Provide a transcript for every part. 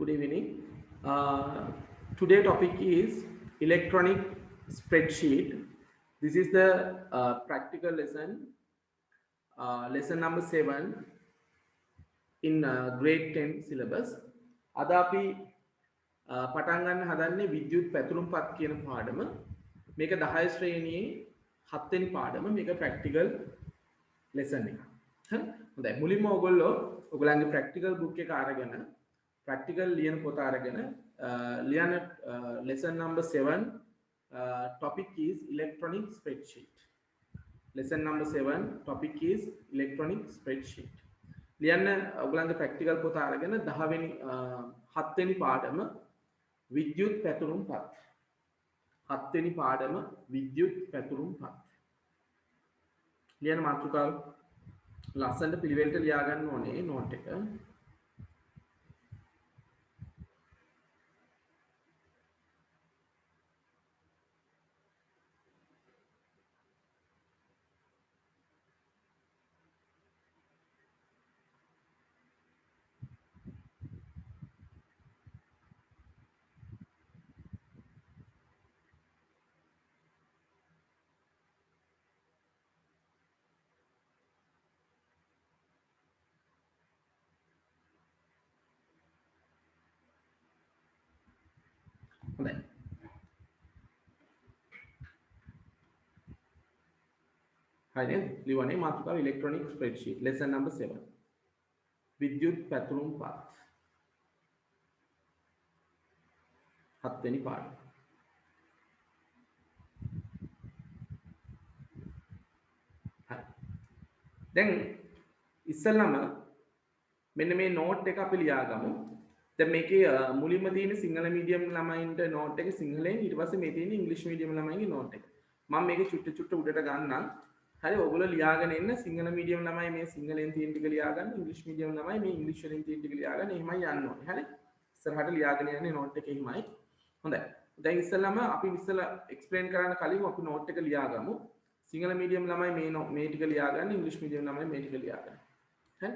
Good evening. Today topic is electronic spreadsheet. This is the practical lesson, lesson number 7 in grade 10 syllabus. අද අපි පටන් ගන්න හදන්නේ විද්‍යුත් පැතුරුම්පත් කියන පාඩම. මේක 10 ශ්‍රේණියේ 7 වෙනි පාඩම. මේක ප්‍රැක්ටිකල් lesson එක. හරි. හොඳයි. මුලින්ම ඔයගොල්ලන්ගේ practical book එක අරගෙන practical ලියන පොත අරගෙන ලියන lesson number 7 topic is electronic spreadsheet. Lesson number 7 topic is electronic spreadsheet. ලියන්න ඔයගොල්ලන්ගේ practical පොත අරගෙන 10 වෙනි 7 වෙනි පාඩම විද්‍යුත් පැතුරුම්පත්. 7 වෙනි පාඩම විද්‍යුත් පැතුරුම්පත්. ලියන මාතෘකාව ලස්සනට පිළිවෙලට ලියා ගන්න ඕනේ note එක. හොඳයි. හරිද? ලියවන්නේ මාතෘකාව electronic spreadsheet lesson number 7. විද්‍යුත් පැතුරුම්පත්. 7 වෙනි පාඩම. හරි. දැන් ඉස්සෙල්ලාම මෙන්න මේ note එක අපි ලියාගමු. දැන් මේකේ මුලින්ම තියෙන සිංහල මීඩියම් ළමයින්ට note එක සිංහලෙන් ඊට පස්සේ මේ තියෙන ඉංග්‍රීසි මීඩියම් ළමයින්ගේ note එක. මම මේක චුට්ට උඩට ගන්නම්. හරි ඔයගොල්ලෝ ලියාගෙන එන්න සිංහල මීඩියම් ළමයි මේ සිංහලෙන් තියෙන ටික ලියා ගන්න ඉංග්‍රීසි මීඩියම් ළමයි මේ ඉංග්‍රීසි වලින් තියෙන ටික ලියා ගන්න එහෙමයි යන්න ඕනේ. හරි. ඉස්සරහට ලියාගෙන යන්නේ note එකේ එහෙමයි. හොඳයි. දැන් ඉස්සෙල්ලාම අපි ඉස්සෙල්ලා explain කරන්න කලින් අපි note එක ලියාගමු. සිංහල මීඩියම් ළමයි මේ ටික ලියා ගන්න ඉංග්‍රීසි මීඩියම් ළමයි මේ ටික ලියා ගන්න. හරි.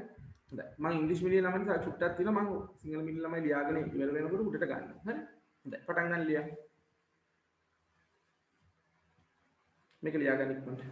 හොඳයි. මම ඉංග්‍රීසි මීඩියම් ළමයින් සා චුට්ටක් තියෙනවා මම සිංහල මීඩියම් ළමයි ලියාගෙන ඉවර වෙනකොට උඩට ගන්නවා. හරි. හොඳයි. පටන් ගන්න ලියන්න. මේක ලියා ගන්න ඉක්මනට.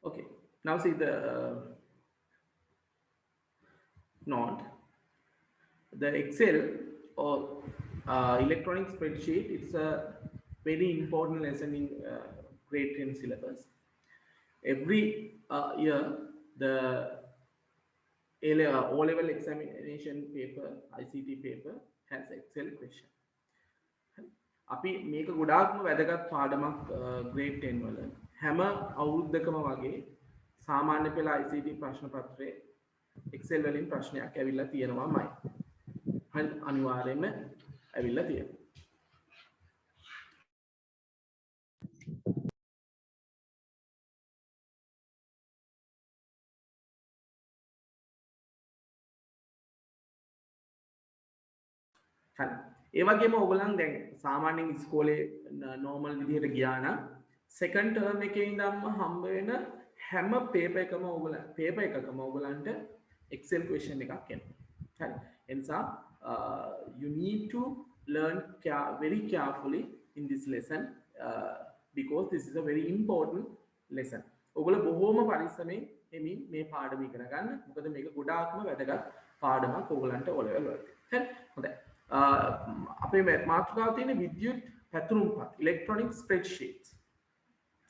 Okay, now see the note. The Excel or electronic spreadsheet, it's a very important lesson in grade 10 syllabus. Every year, the O-level examination paper, ICT paper, has Excel question. අපි මේක ගොඩාක්ම වැදගත් පාඩමක් grade 10 වල හැම අවුරුද්දකම වගේ සාමාන්‍ය පෙළ ICT ප්‍රශ්න පත්‍රයේ Excel වලින් ප්‍රශ්නයක් ඇවිල්ලා තියෙනවාමයි. හරි අනිවාර්යයෙන්ම ඇවිල්ලා තියෙනවා. හරි. ඒ වගේම ඔයගොල්ලන් දැන් සාමාන්‍යයෙන් ඉස්කෝලේ normal විදිහට ගියා නම් second term එකේ ඉඳන්ම හම්බ වෙන හැම paper එකකම ඔයගොල්ලන්ට Excel question එකක් එනවා. හරි. එනිසා you need to learn very carefully in this lesson because this is a very important lesson. ඔගොල්ලෝ බොහෝම පරිස්සමෙන් එමින් මේ පාඩම ඉගෙන ගන්න. මොකද මේක ගොඩාක්ම වැදගත් පාඩමක් ඔයගලන්ට O level වලදී. හරි. හොඳයි. අපේ මාතෘකාව තියෙන විද්‍යුත් පැතුරුම්පත් electronic spreadsheets.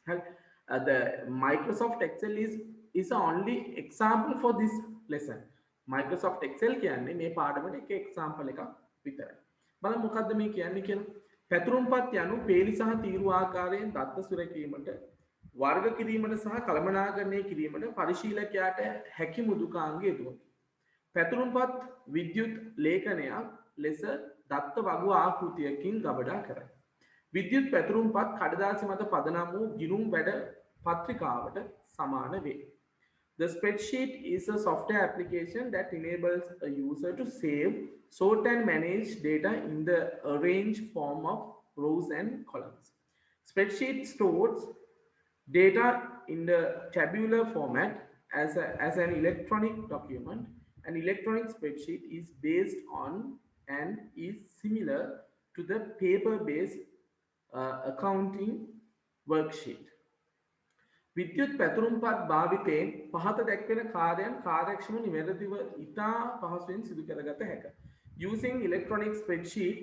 Hell, the Microsoft Excel is the only example for this lesson. Microsoft Excel කියන්නේ මේ පාඩමේ එක example එකක් විතරයි. බලමු මොකද්ද මේ කියන්නේ කියලා. පැතුරුම්පත් යනු පේලි සහ තීරු ආකාරයෙන් දත්ත සුරකීමට වර්ග කිරීමට සහ කළමනාකරණය කිරීමට පරිශීලකයාට හැකි මුදුකාංග යෙදුවකි. පැතුරුම්පත් විද්‍යුත් ලේඛනයක් ලෙස දත්ත වගු ආකෘතියකින් ගබඩා කරයි. විද්‍යුත් පැතුරුම්පත් කඩදාසි මත පදනම් වූ ගිණුම් වැඩ පත්‍රිකාවට සමාන වේ. The spreadsheet is a software application that enables a user to save, sort and manage data in the arranged form of rows and columns. Spreadsheet stores data in the tabular format as an electronic document. An electronic spreadsheet is based on and is similar to the paper-based accounting worksheet. විද්‍යුත් පැතුරුම්පත් භාවිතයෙන් පහත දැක්වෙන කාර්යයන් කාර්යක්ෂම නිවැරදිව ඉතා පහසුවෙන් සිදු කරගත හැක. Using electronic spreadsheet,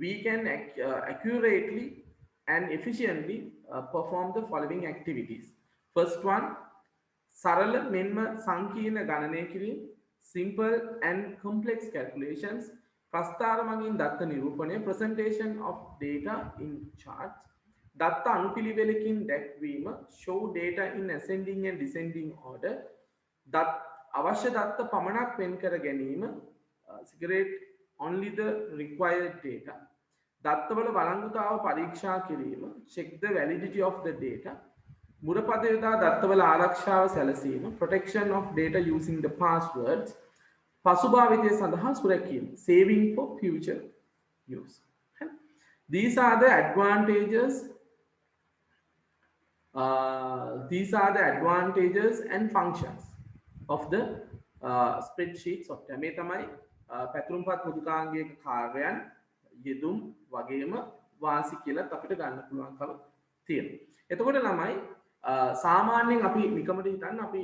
we can accurately and efficiently perform the following activities. First one, සරල මෙන්ම සංකීර්ණ ගණනය කිරීම, simple and complex calculations, ප්‍රස්ථාර මගින් දත්ත නිරූපණය, presentation of data in charts, දත්ත අනුපිළිවෙලකින් දැක්වීම, show data in ascending and descending order, අවශ්‍ය දත්ත පමණක් වෙන් කර ගැනීම, segregate only the required data, දත්තවල වළංගුතාව පරීක්ෂා කිරීම, check the validity of the data, මුරපද යොදා දත්තවල ආරක්ෂාව සැලසීම, protection of data using the passwords, පසුභාවිතය සඳහා සුරැකීම, saving for future use. These are the advantages and functions of the spreadsheet software. මේ තමයි පැතුරුම්පත් මුදුකාංගයක කාර්යයන් යෙදුම් වගේම වාසි කියලා අපිට ගන්න පුළුවන්කම තියෙනවා. එතකොට ළමයි සාමාන්‍යයෙන් අපි නිකමට හිතන්න අපි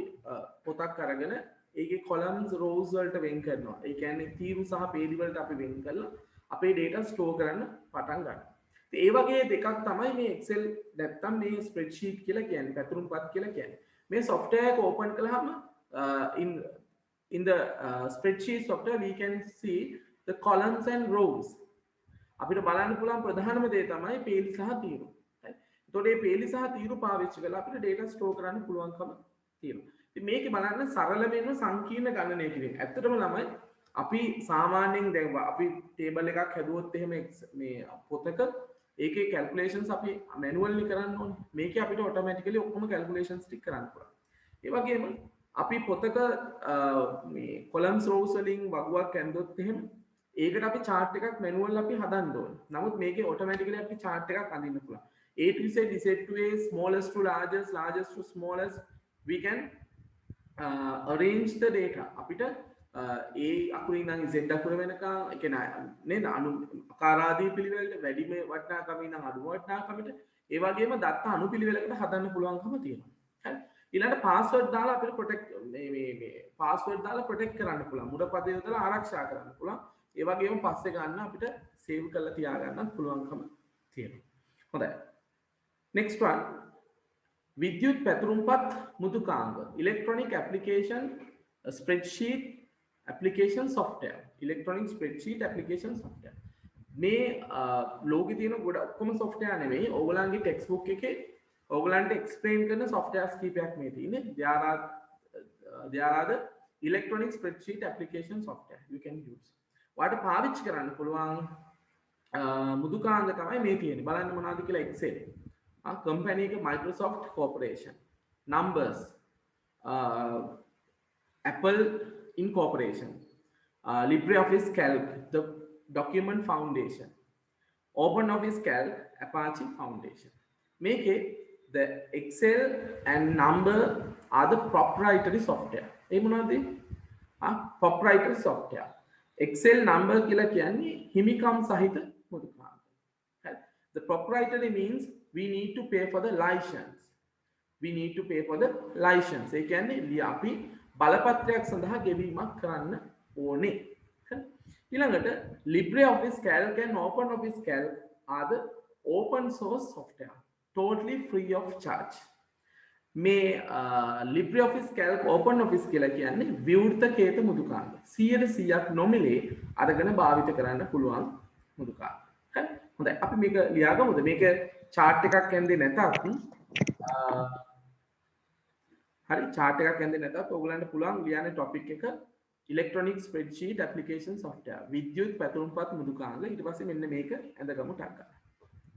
පොතක් අරගෙන ඒකේ columns rows වලට වෙන් කරනවා. ඒ කියන්නේ තීරු සහ පේලි වලට අපි වෙන් කරලා අපේ data store කරන්න පටන් ගන්නවා. ඒ වගේ දෙකක් තමයි මේ Excel නැත්තම් මේ spreadsheet කියලා කියන්නේ, පැතුරුම්පත් කියලා කියන්නේ. මේ software එක open කළාම in the spreadsheet software we can see the columns and rows. අපිට බලන්න පුළුවන් ප්‍රධානම දේ තමයි පේලි සහ තීරු. එතකොට මේ පේලි සහ තීරු පාවිච්චි කරලා අපිට data store කරන්න පුළුවන්කම තියෙනවා. ඉතින් මේකේ බලන්න සරල වෙන සංකීර්ණ ගණනය කිරීම. ඇත්තටම ළමයි අපි සාමාන්‍යයෙන් දැන් අපි ටේබල් එකක් හැදුවොත් එහෙම මේ පොතක ඒකේ calculations අපි manually කරන්න ඕනේ. මේකේ අපිට automatically ඔක්කොම calculations ටික කරන්න පුළුවන්. ඒ වගේම අපි පොතක මේ columns rows වලින් වගුවක් ඇඳුවොත් එහෙම ඒකට අපි chart එකක් manual අපි හදන්න ඕනේ. නමුත් මේකේ automatically අපි chart එකක් අඳින්න පුළුවන්. A to Z, Z to A, smallest to largest, largest to smallest, we can arrange the data. අපිට A අකුරින් නම් Z අකුර වෙනකන් ඒ කියන්නේ නේද අනු ආකාරාදී පිළිවෙලට වැඩිම වටිනාකමින් නම් අඩු වටිනාකමට ඒ වගේම දත්ත අනුපිළිවෙලකට හදන්න පුළුවන්කම තියෙනවා. හරි. ඊළඟට පාස්වර්ඩ් දාලා අපිට ප්‍රොටෙක්ට් මේ පාස්වර්ඩ් දාලා ප්‍රොටෙක්ට් කරන්න පුළුවන්. මුරපදේ යොදලා ආරක්ෂා කරන්න පුළුවන්. ඒ වගේම පස්සේ ගන්න අපිට සේව් කරලා තියාගන්නත් පුළුවන්කම තියෙනවා. හොඳයි. Next one, විද්‍යුත් පැතුරුම්පත් මුදුකාංග, electronic application spreadsheet application software, electronic spreadsheet application software. මේ ලෝකේ තියෙන ගොඩ ඔක්කොම software නෙවෙයි, ඕගොල්ලන්ගේ textbook එකේ ඕගොල්ලන්ට explain කරන softwares කීපයක් මේ තියෙන්නේ. There are the electronic spreadsheet application software you can use. ඔයාලට පාවිච්චි කරන්න පුළුවන් මුදුකාංග තමයි මේ තියෙන්නේ. බලන්න මොනවද කියලා Excel. Company Microsoft Corporation, Numbers, Apple Incorporation, LibreOffice Calc, the Document Foundation, OpenOffice Calc, Apache Foundation. Make it the Excel and Number are the proprietary software. Proprietary software. Excel Number කියලා කියන්නේ හිමිකම් සහිත මුදුකාංග. The proprietary means we need to pay for the license. We need to pay for the license. ඒ කියන්නේ අපි බලපත්‍රයක් සඳහා ගෙවීමක් කරන්න ඕනේ. ඊළඟට LibreOffice Calc and OpenOffice Calc are the open source software, totally free of charge. මේ LibreOffice Calc OpenOffice කියලා කියන්නේ විවෘත කේත මුදුකාංග. 100%ක් නොමිලේ අරගෙන භාවිත කරන්න පුළුවන් මුදුකාංග. හරි. හොඳයි. අපි මේක ලියාගමුද? මේක chart එකක් ඇඳේ නැතත් හරි chart එකක් ඇඳේ නැතත් ඔයගලන්ට පුළුවන් ලියන්න topic එක electronic spreadsheet application software විද්‍යුත් පැතුම්පත් මුදුකාංග. ඊට පස්සේ මෙන්න මේක ඇඳගමු ටක් ගන්න.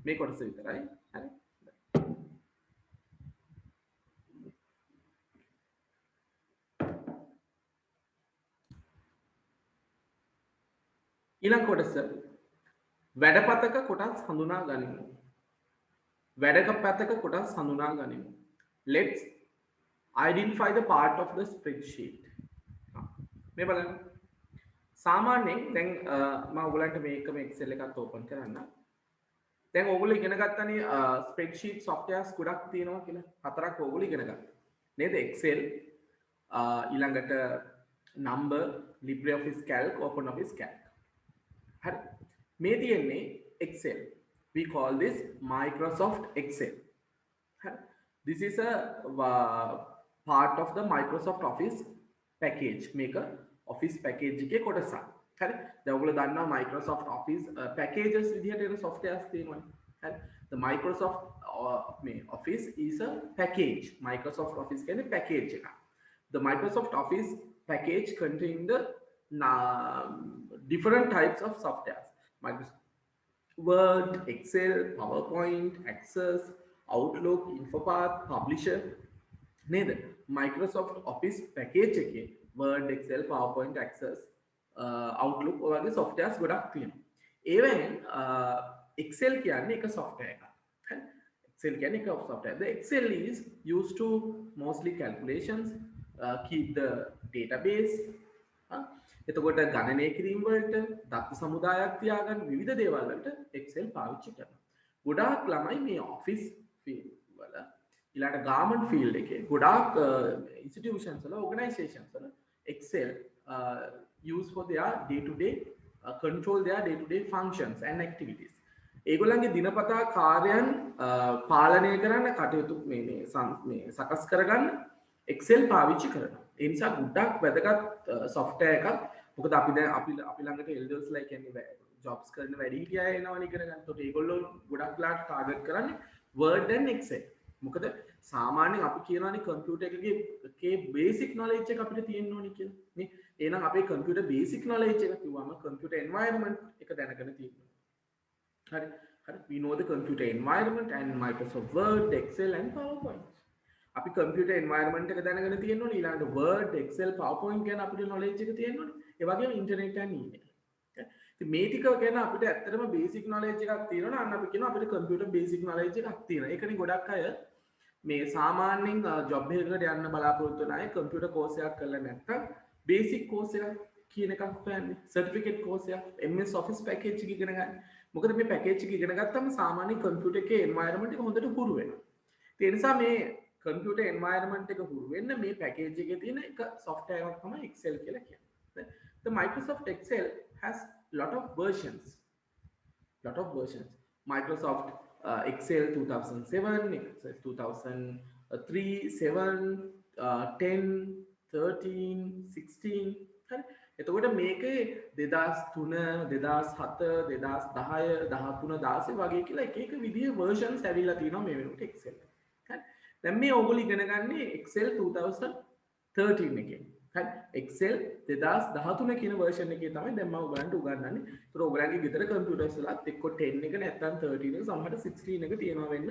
මේ කොටස විතරයි. හරි. ඊළඟ කොටස වැඩපතක කොටස් හඳුනා ගනිමු. වැඩපතක කොටස් හඳුනා ගනිමු. Let's identify the part of the spreadsheet. මේ බලන්න. සාමාන්‍යයෙන් දැන් මම ඔයගලන්ට මේකම Excel එකත් open කරන්න. දැන් ඔයගොල්ලෝ ඉගෙන ගත්තනේ spreadsheet softwares ගොඩක් තියෙනවා කියලා. හතරක් ඔයගොල්ලෝ ඉගෙන ගත්තා. නේද? Excel ඊළඟට number, LibreOffice Calc, OpenOffice Calc. හරි. මේ තියෙන්නේ Excel. We call this Microsoft Excel. හරි. This is a part of the Microsoft Office package. මේක Office package එකේ කොටසක්. හරි. දැන් ඔයගොල්ලෝ දන්නවා Microsoft Office packages විදිහට එන softwares තියෙනවානේ. හරි. The Microsoft Office is a package. Microsoft Office කියන්නේ package එකක්. The Microsoft Office package contain the different types of softwares. Microsoft Word, Excel, PowerPoint, Access, Outlook, Infopath, Publisher. නේද? Microsoft Office package එකේ Word, Excel, PowerPoint, Access, Outlook වගේ softwares ගොඩක් තියෙනවා. ඒවෙන් Excel කියන්නේ එක software එකක්. හරි? Excel කියන්නේ එක software. The Excel is used to mostly calculations, keep the database. එතකොට ගණනය කිරීම වලට දත්ත සමුදායක් තියාගන්න විවිධ දේවල් වලට Excel පාවිච්චි කරනවා. ගොඩාක් ළමයි මේ office field වල ඊළඟ garment field එකේ ගොඩාක් institutions වල organizations වල Excel use for their day to day control their day to day functions and activities. ඒගොල්ලන්ගේ දිනපතා කාර්යයන් පාලනය කරන්න කටයුතු මේ සකස් කරගන්න Excel පාවිච්චි කරනවා. ඒ නිසා ගොඩක් වැදගත් software එකක්. මොකද අපි දැන් අපි ළඟට elders like කියන්නේ jobs කරන වැඩිහිටිය අය එනවනේ ඉගෙන ගන්න. ඒකට ඒගොල්ලෝ ගොඩක් ලාට target කරන්නේ Word and Excel. මොකද සාමාන්‍යයෙන් අපි කියනවානේ computer එකේ basic knowledge එක අපිට තියෙන්න ඕනේ කියලා. නේ? එහෙනම් අපේ computer basic knowledge එක කිව්වම computer environment එක දැනගෙන තියෙන්න ඕනේ. හරි. හරි. We know the computer environment and Microsoft Word, Excel and PowerPoint. අපි computer environment එක දැනගෙන තියෙන්න ඕනේ. ඊළඟට Word, Excel, PowerPoint ගැන අපිට knowledge එක තියෙන්න ඕනේ. ඒ වගේම internet and email. ඉතින් මේ ටික ගැන අපිට ඇත්තටම basic knowledge එකක් තියෙනවා. අන්න අපි කියනවා අපිට computer basic knowledge එකක් තියෙනවා. ඒකනේ ගොඩක් අය මේ සාමාන්‍යයෙන් job එකකට යන්න බලාපොරොත්තු වෙන අය computer course එකක් කරලා නැත්නම් basic course එකක් කියන එකක් හොයන්නේ. certificate course එකක් MS Office package එක ඉගෙන ගන්න. මොකද මේ package එක ඉගෙන ගත්තම සාමාන්‍ය computer එකේ environment එක හොඳට හුරු වෙනවා. ඒ නිසා මේ computer environment එක හුරු වෙන්න මේ package එකේ තියෙන එක software එකක් තමයි Excel කියලා කියන්නේ. The Microsoft Excel has lot of versions. Microsoft Excel 2007, Excel 2003, 7, 10, 13, 16. හරි. එතකොට මේකේ 2003, 2007, 2010, 13, 16 වගේ කියලා එක එක විදිහේ versions ඇවිල්ලා තියෙනවා මේ වෙනකොට Excel. හරි. දැන් මේ ඕගොල්ලෝ ඉගෙන ගන්නේ Excel 2013 එකේ. හරි. Excel 2013 කියන version එකේ තමයි දැන් මම ඔයගලන්ට උගන්වන්නේ. ඒතර ඔයගලන්ගේ ගෙදර computers වලත් එක්ක 10 එක නැත්නම් 13 එක සමහරට 16 එක තියෙනවා වෙන්න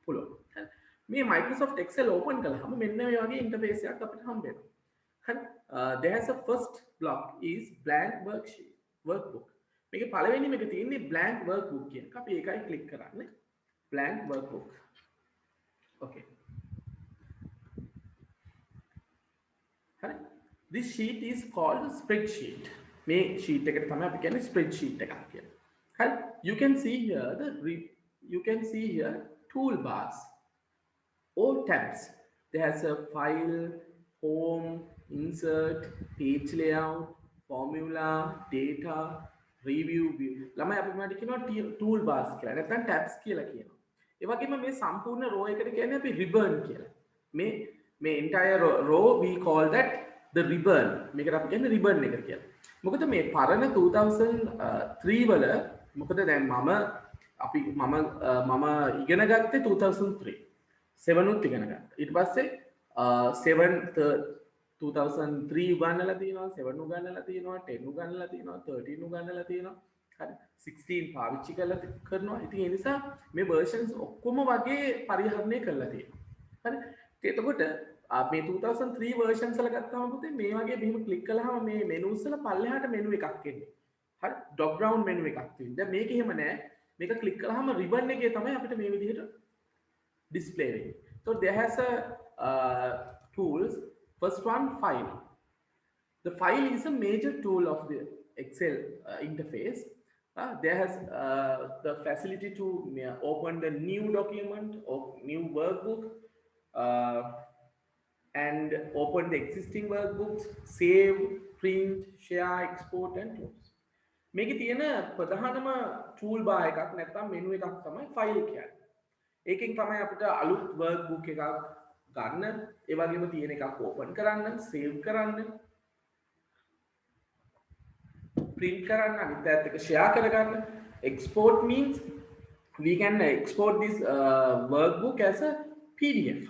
පුළුවන්. හරි. මේ Microsoft Excel open කළාම මෙන්න මේ වගේ interface එකක් අපිට හම්බ වෙනවා. හරි. There's a first block is blank workbook. මේකේ පළවෙනිම එක තියෙන්නේ blank workbook කියන එක. අපි ඒකයි click කරන්නේ. Blank workbook. Okay. හරි. This sheet is called spreadsheet. මේ sheet එකට තමයි අපි කියන්නේ spreadsheet එකක් කියලා. හරි. You can see here toolbars or tabs. There has a file, home, insert, page layout, formula, data, review, view. ළමයි අපි මොනවද කියනවා toolbars කියලා. නැත්නම් tabs කියලා කියනවා. ඒ වගේම මේ සම්පූර්ණ row එකට කියන්නේ අපි ribbon කියලා. මේ entire row we call that the ribbon. මේකට අපි කියන්නේ ribbon එක කියලා. මොකද මේ පරණ 2003 වල මොකද දැන් මම ඉගෙන ගත්තේ 2003 7 ඉගෙන ගත්තා. ඊට පස්සේ 2003 උගන්වලා තියෙනවා, 7 උගන්වලා තියෙනවා, 10 උගන්වලා තියෙනවා, 13 උගන්වලා තියෙනවා. හරි 16 පාවිච්චි කරනවා. ඉතින් ඒ නිසා මේ versions ඔක්කොම වගේ පරිහරණය කරලා තියෙනවා. හරි. එතකොට මේ 2003 versions වල ගත්තාම පුතේ මේ වගේ මෙහෙම ක්ලික් කළාම මේ menus වල පල්ලෙහාට menu එකක් එන්නේ. හරි drop down menu එකක් තියෙනවා. දැන් මේක එහෙම නෑ. මේක ක්ලික් කළාම ribbon එකේ තමයි අපිට මේ විදිහට display වෙන්නේ. So there has a tools. First one, file. The file is a major tool of the Excel interface. There has the facility to open the new document or new workbook and open the existing workbooks, save, print, share, export and close. මේකේ තියෙන ප්‍රධානම tool bar එකක් නැත්නම් menu එකක් තමයි file කියන්නේ. ඒකෙන් තමයි අපිට අලුත් workbook එකක් ගන්න, ඒ වගේම තියෙන එකක් open කරන්න, save කරන්න, print කරන්න, අනිත් පැත්තට එක share කරගන්න. Export means we can export this workbook as a PDF.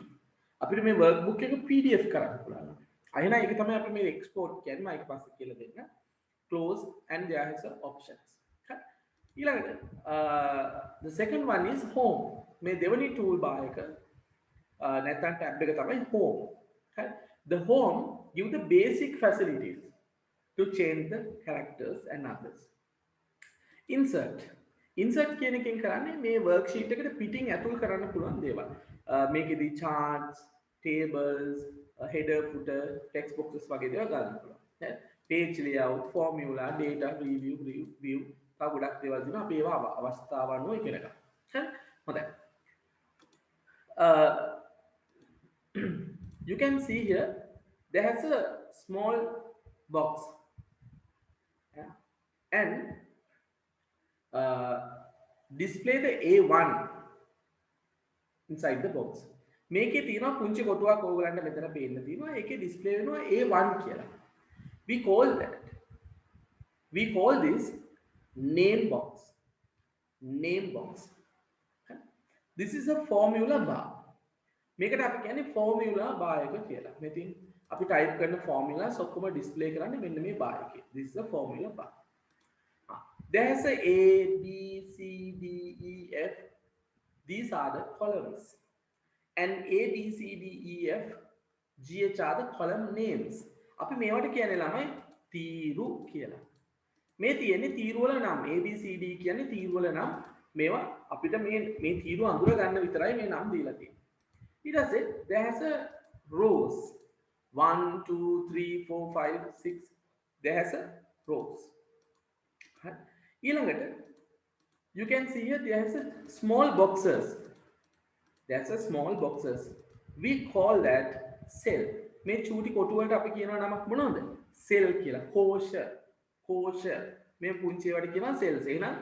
අපිට මේ workbook එක PDF කරන්න පුළුවන්. අයන ඒක තමයි අපි මේ export කියන්නේ. මම ඒක පස්සේ කියලා දෙන්න. Close and there is some options. Okay. The second one is home. මේ දෙවනි toolbar එක නැත්නම් tab එක තමයි home. Okay. The home give the basic facilities to change the characters and others. Insert කියන එකෙන් කරන්නේ මේ worksheet එකට පිටින් ඇතුල් කරන්න පුළුවන් දේවල්. මේකෙදි charts, tables, header, footer, text boxes වගේ දේවල් ගන්න පුළුවන්. Page layout, formula, data, review, view තව ගොඩක් දේවල් දිනවා. අපි ඒවා අවස්ථාව අනුව ඉගෙන ගන්න. හරි. හොඳයි. You can see here there has a small box and display the A1 inside the box. මේකේ තියෙනවා පුංචි කොටුවක් ඕගලන්ට මෙතන පේන්න තියෙනවා. ඒකේ display වෙනවා A1 කියලා. We call this name box. Okay. This is a formula bar. මේකට අපි කියන්නේ formula bar එක කියලා. මෙතින් අපි type කරන formulas ඔක්කොම display කරන්නේ මෙන්න මේ bar එකේ. This is a formula bar. There's a A, B, C, D, E, F. These are the columns. And A, B, C, D, E, F, G, H are the column names. අපි මේවට කියන්නේ ළමයි තීරු කියලා. මේ තියෙන්නේ තීරු වල නම් A B C D කියන්නේ තීරු වල නම්. මේවා අපිට මේ තීරු අඳුර ගන්න විතරයි මේ නම් දීලා තියෙන්නේ. ඊට පස්සේ there has a rows 1 2 3 4 5 6 there has a rows. ඊළඟට you can see here there has a small boxes. There's a small boxes. We call that cell. මේ චූටි කොටු වලට අපි කියනවා නමක් මොනවද? cell කියලා. කෝෂ. මේ පුංචි ඒවාට කියනවා cells. එහෙනම්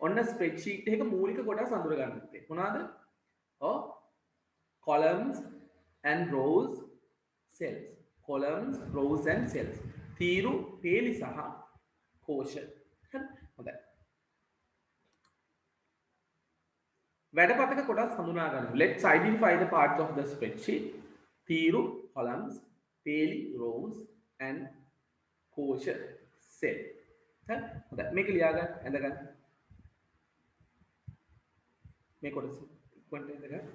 ඔන්න spreadsheet එකක මූලික කොටස් අඳුර ගන්න ඉතින්. මොනවාද? columns and rows, cells. Columns, rows and cells. තීරු, පේලි සහ කෝෂ. හොඳයි. වැඩපතක කොටස් හඳුනා ගන්න. Let's identify the parts of the spreadsheet. තීරු, columns, පේලි, rows and කෝෂ, cell. හරි? හොඳයි. මේක ලියා ගන්න, ඇඳ ගන්න. මේ කොටස ඉක්මනට ඇඳ ගන්න.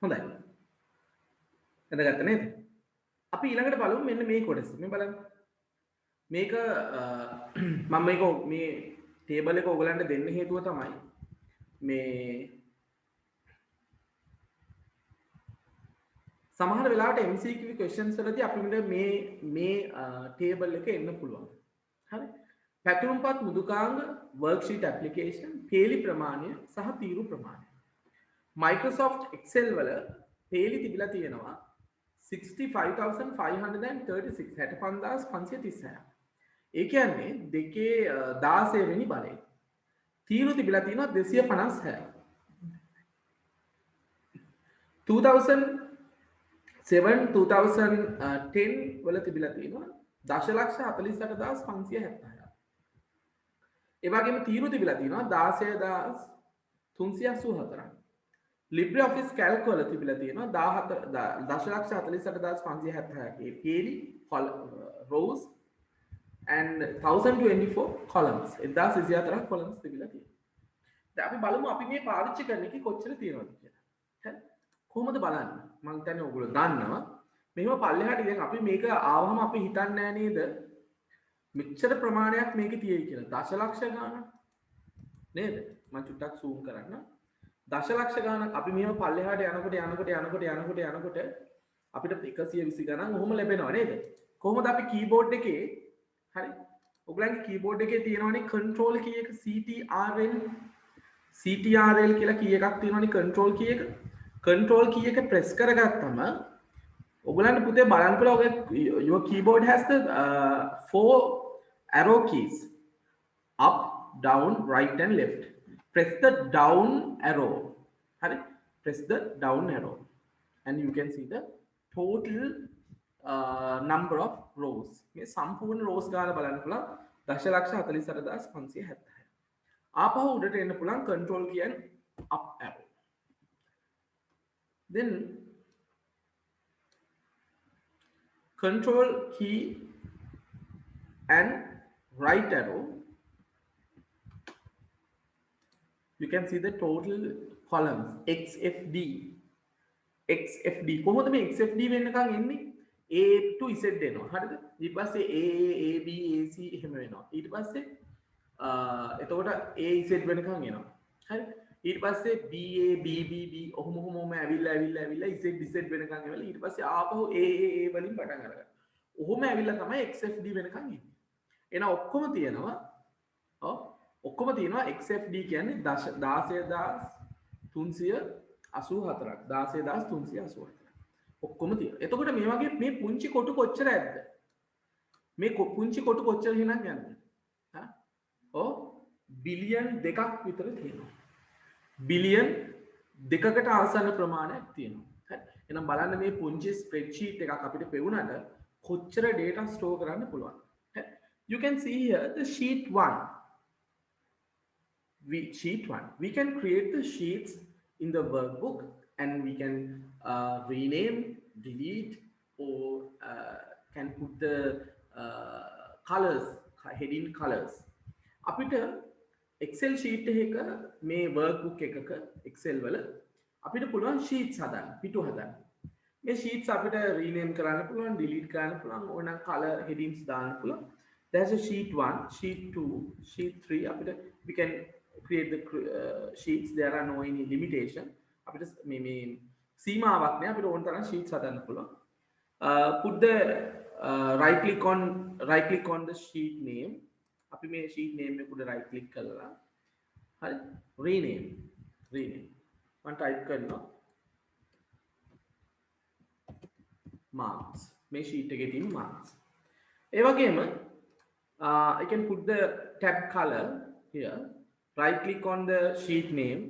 හොඳයි. එතගත්ත නේද? අපි ඊළඟට බලමු මෙන්න මේ කොටස. මේ බලන්න. මේක මම මේක මේ ටේබල් එක ඔයගලන්ට දෙන්න හේතුව තමයි මේ සමහර වෙලාවට MCQ questions වලදී අපිට මේ ටේබල් එක එන්න පුළුවන්. හරි? පැතුම්පත් මෘදුකාංග worksheet application පේලි ප්‍රමාණය සහ තීරු ප්‍රමාණය. Microsoft Excel වල පේලි තිබිලා තියෙනවා 65536 65536. ඒ කියන්නේ දෙකේ 16 වෙනි බලය. තීරු තිබිලා තියෙනවා 256. 2007 2010 වල තිබිලා තියෙනවා 1,48,576. ඒ වගේම තීරු තිබිලා තියෙනවා 16,384. LibreOffice Calc වල තිබිලා තියෙනවා 1,48,576 පේලි rows and 1,024 columns. 1,024 columns තිබිලා තියෙනවා. දැන් අපි බලමු අපි මේ පාවිච්චි කරන එකේ කොච්චර තියෙනවද කියලා. හරි? කොහොමද බලන්නේ? මම හිතන්නේ ඔයගොල්ලෝ දන්නවා. මෙහෙම පල්ලෙහාට ඉතින් අපි මේක ආවම අපි හිතන්නේ නෑ නේද? මෙච්චර ප්‍රමාණයක් මේකේ තියෙයි කියලා. දශලක්ෂ ගාණක් නේද? මම චුට්ටක් zoom කරන්න. දශලක්ෂ ගාණක් අපි මෙහෙම පල්ලෙහාට යනකොට අපිට 120 ගණන් ඔහොම ලැබෙනවා නේද? කොහොමද අපි කීබෝඩ් එකේ හරි ඔයගලන්ගේ කීබෝඩ් එකේ තියෙනවනේ control key එක CTRL කියලා key එකක් තියෙනවනේ control key එක. control key එක press කරගත්තම ඔයගලන්ට පුතේ බලන්න පුළුවන් your keyboard has the 4 arrow keys up, down, right and left. Press the down arrow. Hari? Press the down arrow and you can see the total number of rows. මේ සම්පූර්ණ rows ගාලා බලන්න පුළුවන් 1,48,576. ආපහු උඩට එන්න පුළුවන් control key and up arrow. Then control key and right arrow, you can see the total columns XFD. කොහොමද මේ XFD වෙන්නකම් එන්නේ? A to Z එනවා. හරිද? ඊට පස්සේ A B AC එහෙම වෙනවා. ඊට පස්සේ එතකොට A Z වෙනකම් එනවා. හරි? ඊට පස්සේ BA BB ඔහොම ඇවිල්ලා Z වෙනකම් එවලා ඊට පස්සේ ආපහු A වලින් පටන් ගන්නවා. ඔහොම ඇවිල්ලා තමයි XFD වෙනකම් එන්නේ. එහෙනම් ඔක්කොම තියෙනවා XFD කියන්නේ 16,384ක් ඔක්කොම තියෙනවා. එතකොට මේ වගේ මේ පුංචි කොටු කොච්චර ඇද්ද? මේ පුංචි කොටු කොච්චර එහෙනම් යන්නේ? බිලියන් 2ක් විතර තියෙනවා. බිලියන් 2කට ආසන්න ප්‍රමාණයක් තියෙනවා. හරි. එහෙනම් බලන්න මේ පුංචි ස්ප්‍රෙඩ්ෂීට් එකක් අපිට පෙවුනට කොච්චර data store කරන්න පුළුවන්. You can see here the sheet 1. We can create the sheets in the workbook and we can rename, delete or can put the colors, heading colors. අපිට Excel sheet එකක මේ workbook එකක Excel වල අපිට පුළුවන් sheets හදන්න, පිටු හදන්න. මේ sheets අපිට rename කරන්න පුළුවන්, delete කරන්න පුළුවන්, ඕනනම් color headings දාන්න පුළුවන්. There's a sheet 1, sheet 2, sheet 3. We can create the sheets. There are no any limitation. අපිට මේ සීමාවක් නෑ. අපිට ඕන තරම් sheets හදන්න පුළුවන්. Put the right click on the sheet name. අපි මේ sheet name එක උඩ right click කරලා හරි rename මම type කරනවා marks. මේ sheet එකේ තියෙන marks. ඒ වගේම I can put the tab color here. Right click on the sheet name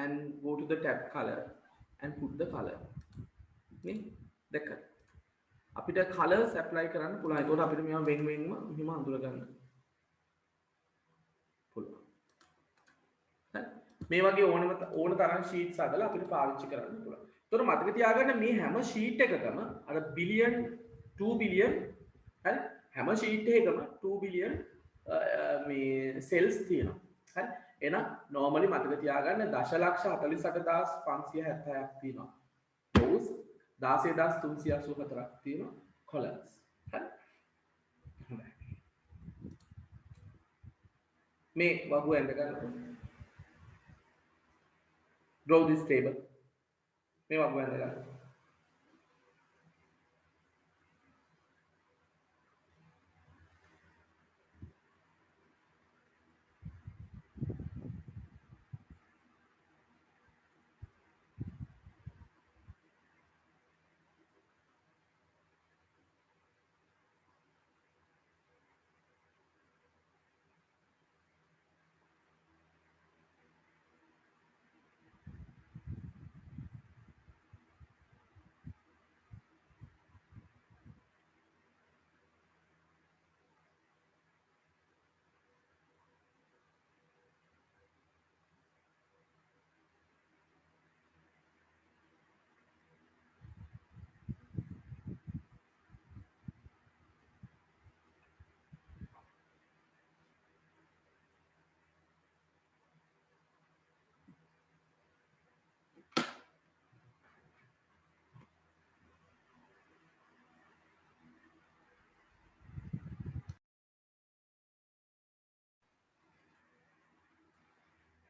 and go to the tab color and put the color. Okay, දෙක. අපිට colors apply කරන්න පුළුවන්. ඒකට අපිට මේවා වෙන් වෙන්ම මෙහෙම අඳුර ගන්න පුළුවන්. හරි. මේ වගේ ඕන තරම් sheets හදලා අපිට පාවිච්චි කරන්න පුළුවන්. ඒතකොට මතක තියාගන්න මේ හැම sheet එකකම අර බිලියන් 2 බිලියන් හරි හැම sheet එකකම 2 බිලියන් මේ cells තියෙනවා. හරි. එහෙනම් normally මතක තියාගන්න 1,48,576ක් තියෙනවා. rows 16384ක් තියෙනවා columns. හරි. හොඳයි. මේ වගුව ඇඳ ගන්න. Draw this table. මේ වගුව ඇඳ ගන්න.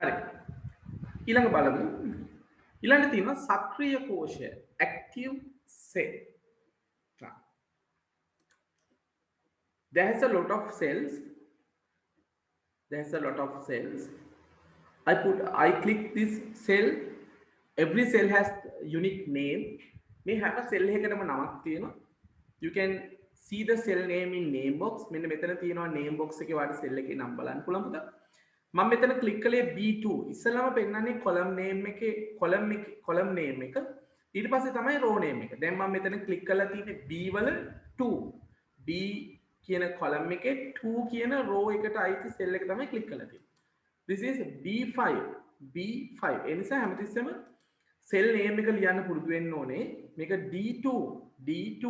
හරි. ඊළඟ බලමු. ඊළඟ තියෙනවා සක්‍රීය කෝෂය active cell. There's a lot of cells. I click this cell. Every cell has unique name. මේ හැම cell එකකටම නමක් තියෙනවා. You can see the cell name in name box. මෙන්න මෙතන තියෙනවා name box එකේ වාට cell එකේ නම් බලන්න පුළුවන් පුතා. මම මෙතන ක්ලික් කළේ B2. ඉස්සෙල්ලාම පෙන්නන්නේ column name එකේ column name එක. ඊට පස්සේ තමයි row name එක. දැන් මම මෙතන ක්ලික් කරලා තියෙන්නේ B වල 2. B කියන column එකේ 2 කියන row එකට අයිති cell එක තමයි ක්ලික් කරලා තියෙන්නේ. This is B5. ඒ නිසා හැමතිස්සෙම cell name එක ලියන්න පුරුදු වෙන්න ඕනේ. මේක D2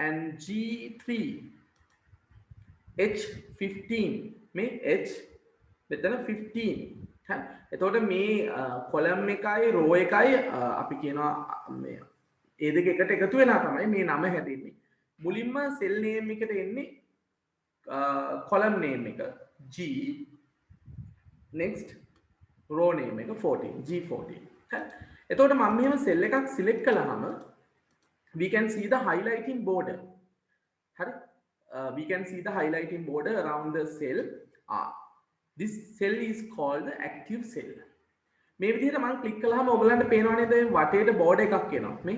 and G3 H15 මේ H මෙතන 15. හරි. එතකොට මේ column එකයි row එකයි අපි කියනවා මේ ඒ දෙක එකට එකතු වෙලා තමයි මේ නම හැදෙන්නේ. මුලින්ම cell name එකට එන්නේ column name එක G, next row name එක 14 G14. හරි. එතකොට මම මෙහෙම cell එකක් select කළාම we can see the highlighting border. හරි. We can see the highlighting border around the cell. This cell is called the active cell. මේ විදිහට මම ක්ලික් කළාම ඔයගලන්ට පේනවා නේද වටේට border එකක් එනවා මේ.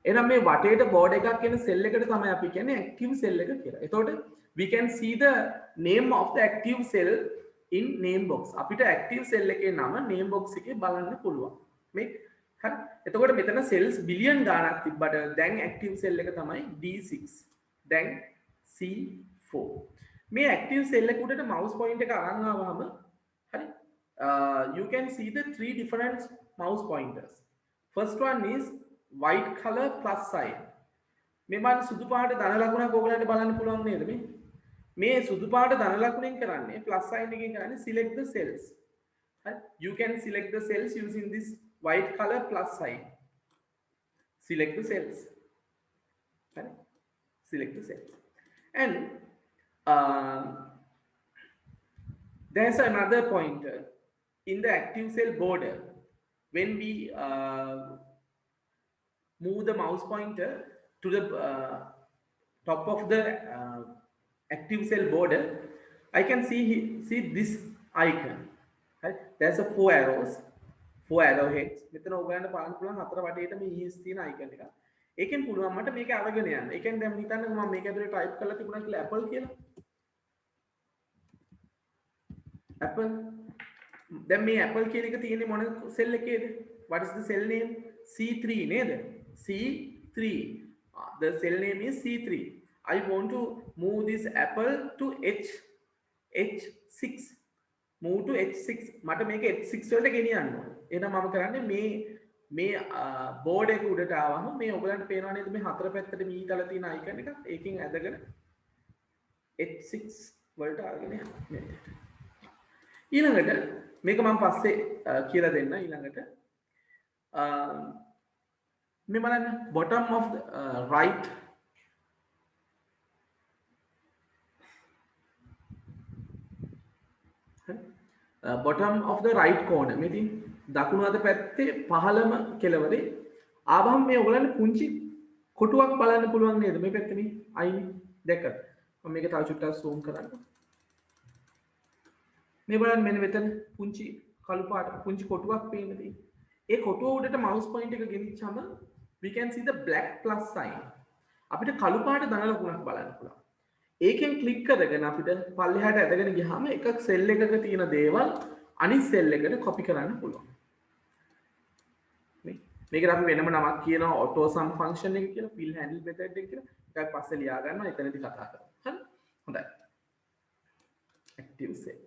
එහෙනම් මේ වටේට border එකක් එන cell එකට තමයි අපි කියන්නේ active cell එක කියලා. එතකොට we can see the name of the active cell in name box. අපිට active cell එකේ නම name box එකේ බලන්න පුළුවන්. මේ හරි. එතකොට මෙතන cells billion ගාණක් තිබ්බට දැන් active cell එක තමයි D6. දැන් C4. මේ active cell එක උඩට mouse point එක අරන් ආවම හරි you can see the 3 different mouse pointers. First one is white color plus sign. මේ මම සුදු පාට ධන ලකුණක් ඔයගලන්ට බලන්න පුළුවන් නේද මේ සුදු පාට ධන ලකුණෙන් කරන්නේ plus sign එකෙන් කරන්නේ select the cells. හරි you can select the cells using this white color plus sign. Select the cells. Hari select the cells and there's another pointer in the active cell border. When we move the mouse pointer to the top of the active cell border, I can see this icon. Right? There's a 4 arrows, 4 arrowheads. මෙතන ඔයගලන්ට බලන්න පුළුවන් හතර වටේට මේ ඊස් තියෙන icon එක. ඒකෙන් පුළුවන් මට මේක අරගෙන යන්න. ඒ කියන්නේ දැන් හිතන්නකෝ මම මේක ඇතුලේ type කරලා තිබුණා කියලා apple කියලා. apple දැන් මේ apple කියන එක තියෙන්නේ මොන cell එකේද? What is the cell name? C3 නේද? C3. The cell name is C3. I want to move this apple to H6. Move to H6. මට මේක H6 වලට ගෙනියන්න ඕනේ. එහෙනම් මම කරන්නේ මේ බෝඩ් එක උඩට ආවම මේ ඔයගලන්ට පේනවා නේද මේ හතර පැත්තට මීතල තියෙන අයිකන් එකක්. ඒකෙන් ඇදගෙන H6 වලට අරගෙන යන්න. ඊළඟට මේක මම පස්සේ කියලා දෙන්න ඊළඟට මේ බලන්න bottom of the right bottom of the right corner මේ තියෙන දකුණු අත පැත්තේ පහළම කෙළවරේ ආවම මේ ඔයගලන්ට පුංචි කොටුවක් බලන්න පුළුවන් නේද මේ පැත්තේ මේ අයින් දැක්කද මම මේක තව චුට්ටක් zoom කරන්න මේ බලන්න මෙන්න මෙතන පුංචි කළු පාට පුංචි කොටුවක් පේන්න තියෙන්නේ ඒ කොටුව උඩට mouse point එක ගෙනිච්චම we can see the black plus sign අපිට කළු පාට ධන ලකුණක් බලන්න පුළුවන් ඒකෙන් ක්ලික් කරගෙන අපිට පල්ලෙහාට ඇදගෙන ගියාම එකක් සෙල් එකක තියෙන දේවල් අනිත් සෙල් එකට කොපි කරන්න පුළුවන් මේකට අපි වෙනම නමක් කියනවා auto sum function එක කියලා fill handle method එක කියලා එකක් පස්සේ ලියා ගන්නවා එතනදී කතා කරමු හරි හොඳයි active cell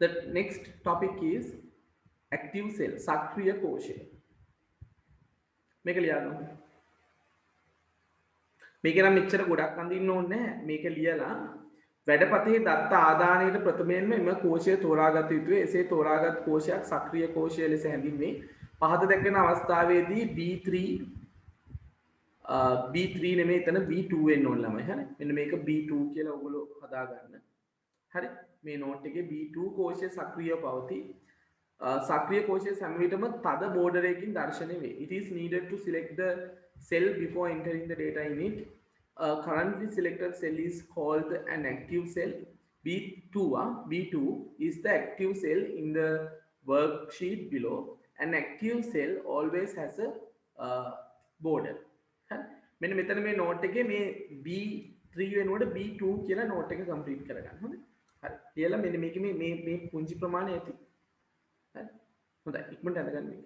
the next topic is active cell සක්‍රිය කෝෂය මේක ලියා ගන්න මේක නම් මෙච්චර ගොඩක් අඳින්න ඕනේ නැහැ මේක ලියලා වැඩපතේ දත්ත ආදානයේ ප්‍රථමයෙන්ම එම කෝෂය තෝරාගත යුතුයි එසේ තෝරාගත් කෝෂයක් සක්‍රිය කෝෂය ලෙස හැඳින්වේ පහත දැක්වෙන අවස්ථාවේදී B3 B3 නෙමෙයි එතන B2 වෙන්න ඕන ළමයි හරි මෙන්න මේක B2 කියලා ඔයගොල්ලෝ හදා ගන්න හරි මේ නෝට් එකේ B2 කෝෂය සක්‍රියව පවතී සක්‍රිය කෝෂයේ හැම විටම තද බෝඩර් එකකින් දැర్శණය වේ. It is needed to select the cell before entering the data in it. Currently selected cell is called an active cell. B2 is the active cell in the worksheet below. An active cell always has a border. මෙන්න මෙතන මේ note එකේ මේ B3 වෙනුවට B2 කියලා note එක complete කරගන්න. හොඳයි. හරි. කියලා මෙන්න මේකේ මේ පුංචි ප්‍රමාණය ඇති. හොඳයි ඉක්මනට අඳගන්න මේක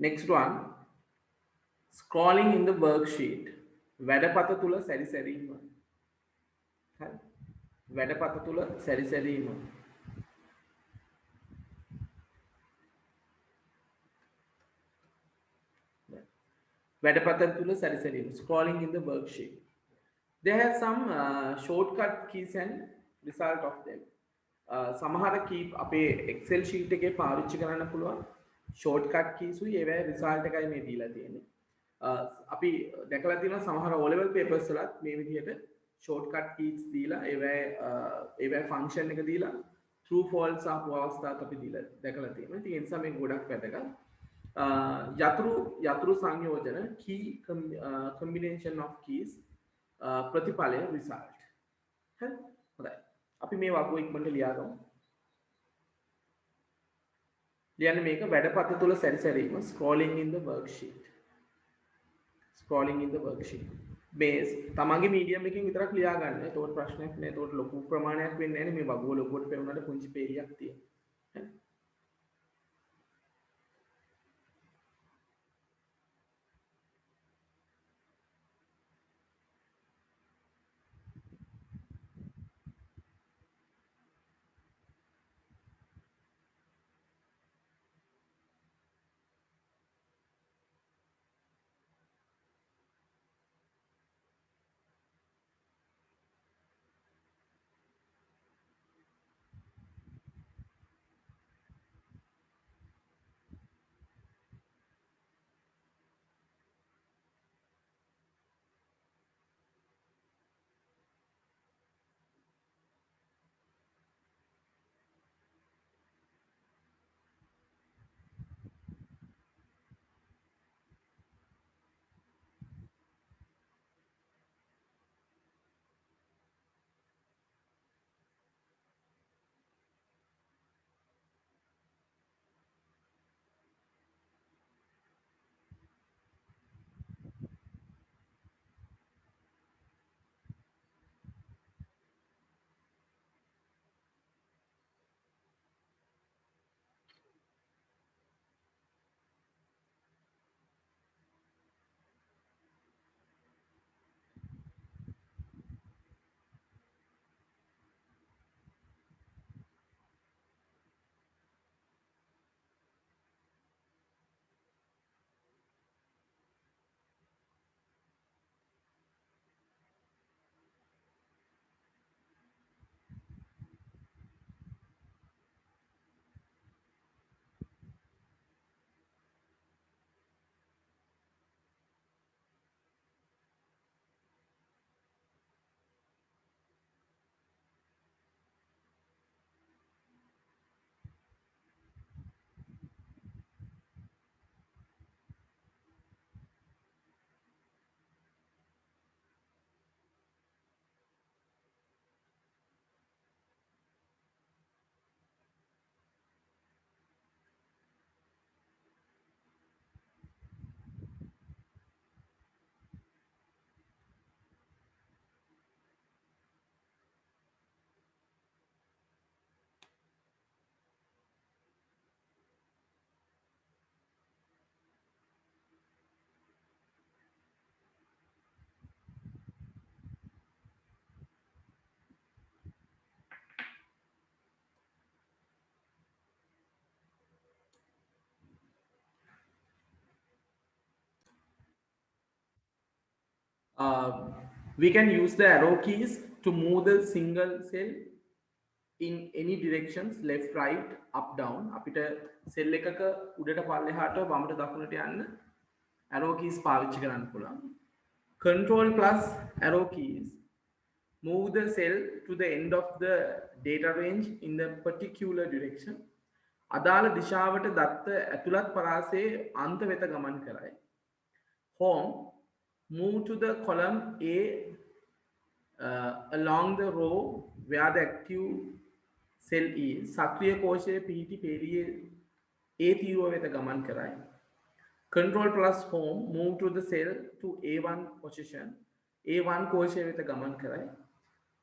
next one scrolling in the worksheet වැඩපත තුල සැරිසැරීම හරි වැඩපත තුල සැරිසැරීම වැඩපත තුල සැරිසැරීම scrolling in the worksheet they have some shortcut keys and result of them සමහර key අපේ excel sheet එකේ පාවිච්චි කරන්න පුළුවන් shortcut keys උයි ඒවැ result එකයි මේ දීලා තියෙන්නේ අපි දැකලා තියෙනවා සමහර O level papers වලත් මේ විදිහට shortcut keys දීලා ඒවැ function එක දීලා true false ආපු අවස්ථාත් අපි දීලා දැකලා තියෙනවා ඉතින් ඒ නිසා මේක ගොඩක් වැදගත් යතුරු සංයෝජන key combination of keys ප්‍රතිඵලය result හරි හොඳයි අපි මේ වගුව ඉක්මනට ලියා ගමු ලියන්නේ මේක වැඩපත තුල සැරිසැරීම scrolling in the worksheet මේ තමන්ගේ මීඩියම් එකකින් විතරක් ලියා ගන්න. ඒතකොට ප්‍රශ්නයක් නෑ. ඒතකොට ලොකු ප්‍රමාණයක් වෙන්නේ නැහැ නේ මේ වගුව ලොකුවට පෙරුණාට පුංචි පේලියක් තියෙනවා. we can use the arrow keys to move the single cell in any directions, left, right, up, down. අපිට cell එකක උඩට පල්ලෙහාට වමට දකුණට යන්න arrow keys පාවිච්චි කරන්න පුළුවන්. Control plus arrow keys move the cell to the end of the data range in the particular direction. අදාළ දිශාවට දත්ත ඇතුළත් පරාසයේ අන්ත වෙත ගමන් කරයි. Home move to the column A along the row where the active cell is. සක්‍රිය කෝෂයේ පිහිටි පෙළියේ A තීරුව වෙත ගමන් කරයි. Control plus home move to the cell to A1 position. A1 කෝෂය වෙත ගමන් කරයි.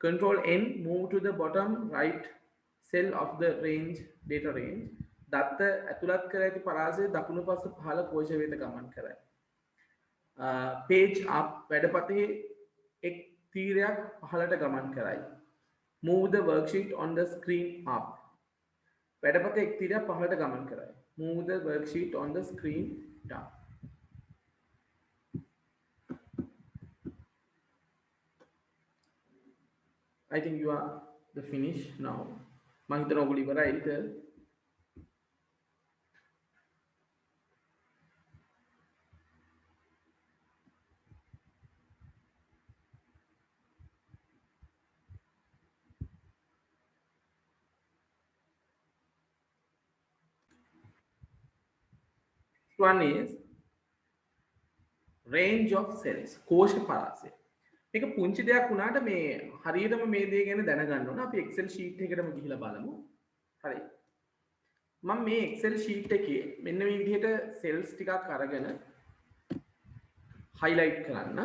Control N move to the bottom right cell of the range data range. දත්ත ඇතුළත් කර ඇති පරාසය දකුණු පස පහළ කෝෂය වෙත ගමන් කරයි. Page up වැඩපතේ එක් තීරයක් පහළට ගමන් කරයි. Move the worksheet on the screen up. වැඩපතේ එක් තීරයක් පහළට ගමන් කරයි. Move the worksheet on the screen down. I think you are the finish now. මම හිතනවා ඔයගොල්ලෝ ඉවරයි. One is range of cells. කෝෂ පරාසය. මේක පුංචි දෙයක් වුණාට මේ හරියටම මේ දේ ගැන දැනගන්න ඕන. අපි Excel sheet එකකටම ගිහිලා බලමු. හරි. මම මේ Excel sheet එකේ මෙන්න මේ විදිහට cells ටිකක් අරගෙන highlight කරන්න.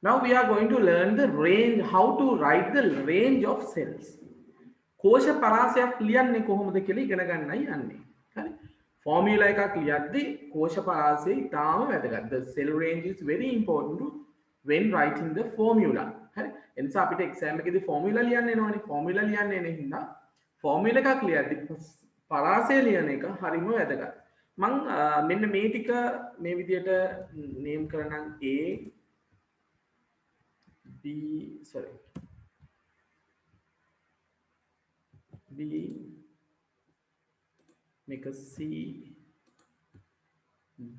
Now we are going to learn the range, how to write the range of cells. කෝෂ පරාසයක් ලියන්නේ කොහොමද කියලා ඉගෙන ගන්නයි යන්නේ. හරි. ෆෝමියුලා එකක් ලියද්දී කෝෂ පරාසය ඉතාම වැදගත්. The cell range is very important when writing the formula. හරි. එනිසා අපිට එක්සෑම් එකේදී ෆෝමියුලා ලියන්න එනවනේ. ෆෝමියුලා ලියන්න එන හින්දා ෆෝමියුලා එකක් ලියද්දී පරාසය ලියන එක හරිම වැදගත්. මම මෙන්න මේ ටික මේ විදියට name කරනම් A B, sorry, B, make a C,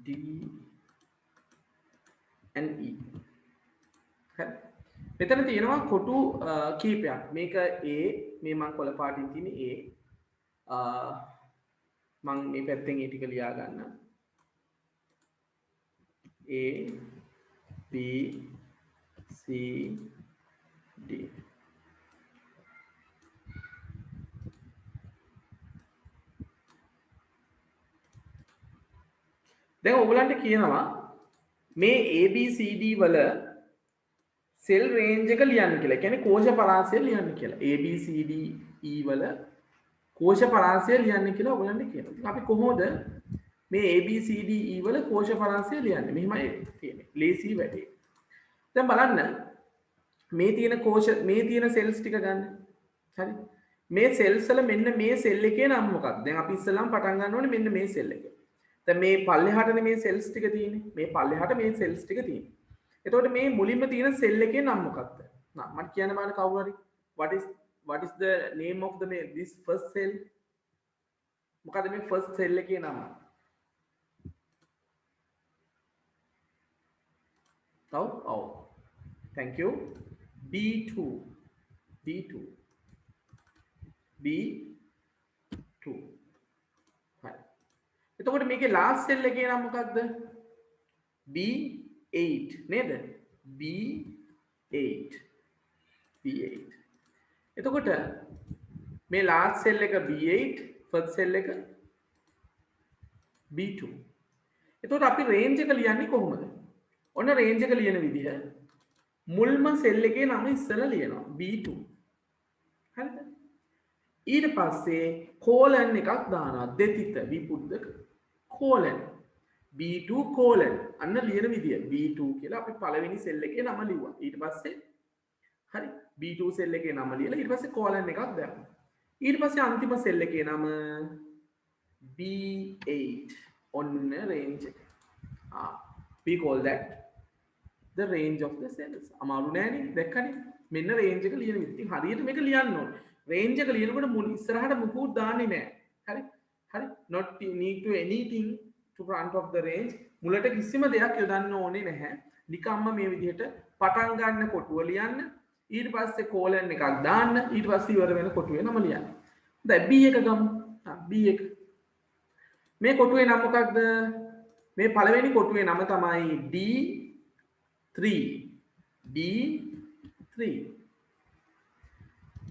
D, and E. මෙතන තියෙනවා කොටු කීපයක්. මේක A, මේ මම කොළ පාටින් තියෙන්නේ A. මම මේ පැත්තෙන් ඒ ටික ලියා ගන්න. A, B, C, D. දැන් ඔයගලන්ට කියනවා මේ ABCD වල සෙල් රේන්ජ් එක ලියන්න කියලා. කියන්නේ කෝෂ පරාසය ලියන්න කියලා. ABCD E වල කෝෂ පරාසය ලියන්න කියලා ඔයගලන්ට කියනවා. ඉතින් අපි කොහොමද මේ ABCD E වල කෝෂ පරාසය ලියන්නේ? මෙහෙමයි තියෙන්නේ. ලේසි වැඩේ. දැන් බලන්න මේ තියෙන කෝෂ මේ තියෙන සෙල්ස් ටික ගන්න. හරි. මේ සෙල්ස් වල මෙන්න මේ සෙල් එකේ නම මොකක්ද? දැන් අපි ඉස්සෙල්ලාම පටන් ගන්න ඕනේ මෙන්න මේ සෙල් එක. දැන් මේ පල්ලෙහාටනේ මේ සෙල්ස් ටික තියෙන්නේ. මේ පල්ලෙහාට මේ සෙල්ස් ටික තියෙන්නේ. එතකොට මේ මුලින්ම තියෙන සෙල් එකේ නම මොකක්ද? මට කියන්න බෑනේ කවුරු හරි. What is the name of the this first cell? මොකද මේ first cell එකේ නම? Oh, thank you. B2. හරි. එතකොට මේකේ last cell එකේ නම මොකක්ද? B8 නේද? B8. B8 B8 එතකොට මේ last cell එක B8 first cell එක B2 එතකොට අපි range එක ලියන්නේ කොහොමද? ඔන්න range එක ලියන විදිහ මුල්ම cell එකේ නම ඉස්සෙල්ලා ලියනවා B2 හරිද? ඊට පස්සේ colon එකක් දානවා දෙතිත we put the colon B2 colon අන්න ලියන විදිය B2 කියලා අපි පළවෙනි cell එකේ නම ලිව්වා. ඊට පස්සේ හරි B2 cell එකේ නම ලියලා ඊට පස්සේ colon එකක් දානවා. ඊට පස්සේ අන්තිම cell එකේ නම B8 ඔන්න range එක. We call that the range of the cells. අමාරු නෑනේ දැක්කනේ. මෙන්න range එක ලියන විදිහ. ඉතින් හරියට මේක ලියන්න ඕනේ. range එක ලියනකොට මුල් ඉස්සරහට මුකුත් දාන්නේ නෑ. හරි? හරි? not need to anything to front of the range. මුලට කිසිම දෙයක් යොදන්න ඕනේ නැහැ. නිකම්ම මේ විදිහට පටන් ගන්න කොටුව ලියන්න. ඊට පස්සේ colon එකක් දාන්න. ඊට පස්සේ ඉවර වෙන කොටුවේ නම ලියන්න. දැන් B1 ගමු. B1 මේ කොටුවේ නම මොකක්ද? මේ පළවෙනි කොටුවේ නම තමයි D3 D3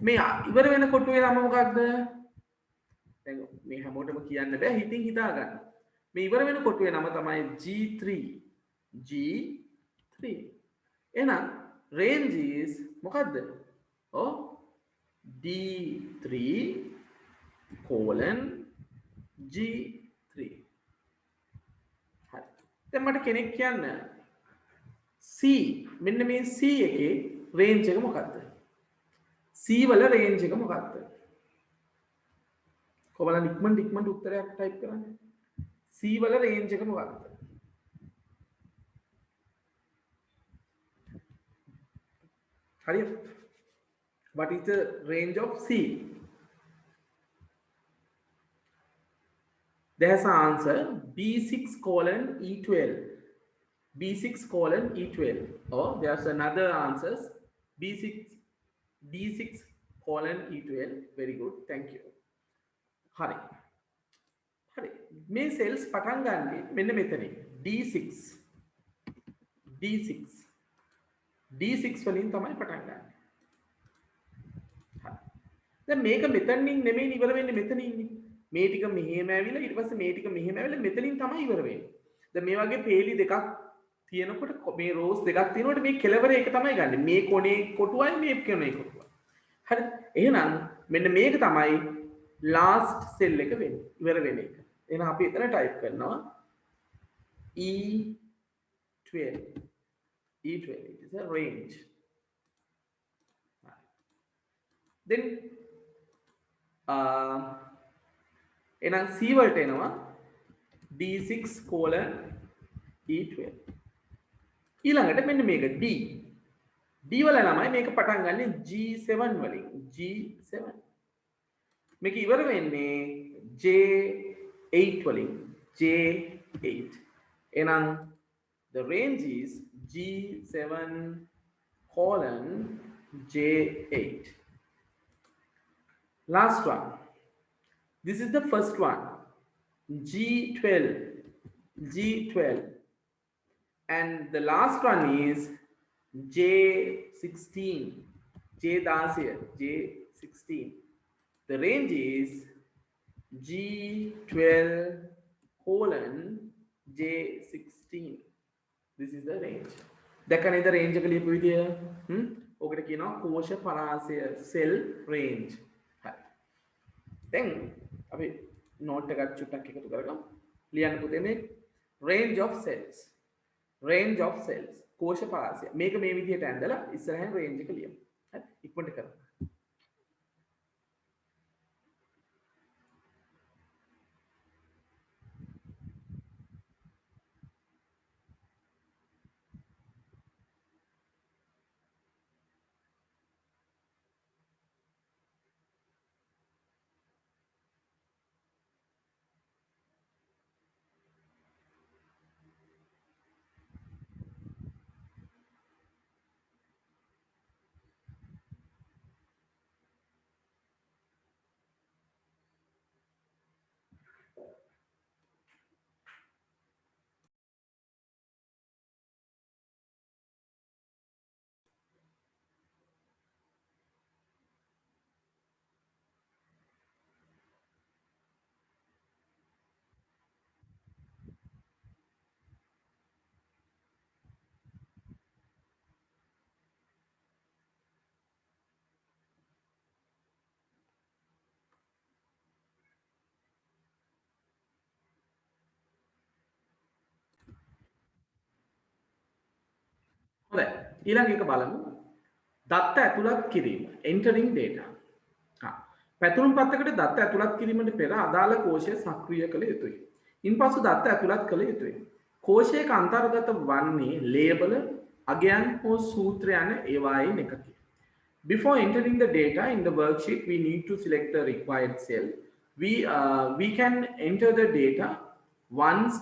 මේ ඉවර වෙන කොටුවේ නම මොකක්ද? දැන් මේ හැමෝටම කියන්න බෑ හිතින් හිතා ගන්න. මේ ඉවර වෙන කොටුවේ නම තමයි G3 G3 එහෙනම් range is මොකද්ද? ඔව් D3 colon G3 හරි. දැන් මට කෙනෙක් කියන්න C මෙන්න මේ C එකේ range එක මොකද්ද? C වල range එක මොකක්ද? කොහොමද ඉක්මනට උත්තරයක් type කරන්නේ? C වල range එක මොකක්ද? හරිද? What is the range of C? There's an answer B6 colon E12. B6 colon E12. Or there's another answers D6 colon E12. Very good. Thank you. හරි. හරි. මේ cells පටන් ගන්නේ මෙන්න මෙතනින්. D6 වලින් තමයි පටන් ගන්නේ. හරි. දැන් මේක මෙතනින් නෙමෙයි ඉවර වෙන්නේ මෙතනින් ඉන්නේ. මේ ටික මෙහෙම ඇවිල්ලා ඊට පස්සේ මේ ටික මෙහෙම ඇවිල්ලා මෙතනින් තමයි ඉවර වෙන්නේ. දැන් මේ වගේ පේලි දෙකක් තියෙනකොට මේ රෝස් දෙකක් තියෙනකොට මේ කෙලවර එක තමයි ගන්න. මේ කොනේ කොටුවයි මේ කොනේ කොටුවයි. හරි. එහෙනම් මෙන්න මේක තමයි last cell එක වෙන්නේ. ඉවර වෙන එක. එහෙනම් අපි එතන type කරනවා E12. E12 it is a range. Then එහෙනම් C වලට එනවා D6 colon E12. ඊළඟට මෙන්න මේක D. D වල ළමයි මේක පටන් ගන්න G7 වලින්. G7. මේක ඉවර වෙන්නේ J8 වලින්. J8. එහෙනම් the range is G7 colon J8. Last one. This is the first one. G12. And the last one is J16. J16. The range is G12 colon J16. This is the range. දැක්කනේ the range එක ලියපු විදිය. ඔකට කියනවා කෝෂ පරාසය cell range. හරි. දැන් අපි note එකක් චුට්ටක් එකතු කරගමු. ලියන්න පුතේ මේ range of cells. කෝෂ පරාසය. මේක මේ විදියට ඇඳලා ඉස්සරහින් range එක ලියමු. හරි. ඉක්මනට කරමු. ඊළඟ එක බලමු. දත්ත ඇතුළත් කිරීම. entering data. පැතුම් පත්තකට දත්ත ඇතුළත් කිරීමට පෙර අදාළ කෝෂය සක්‍රිය කළ යුතුයි. ඉන්පසු දත්ත ඇතුළත් කළ යුතුයි. කෝෂයක අන්තර්ගත වන්නේ ලේබල, අගයන් හෝ සූත්‍ර යන ඒවායින් එකකි. Before entering the data in the worksheet, we need to select the required cell. We can enter the data once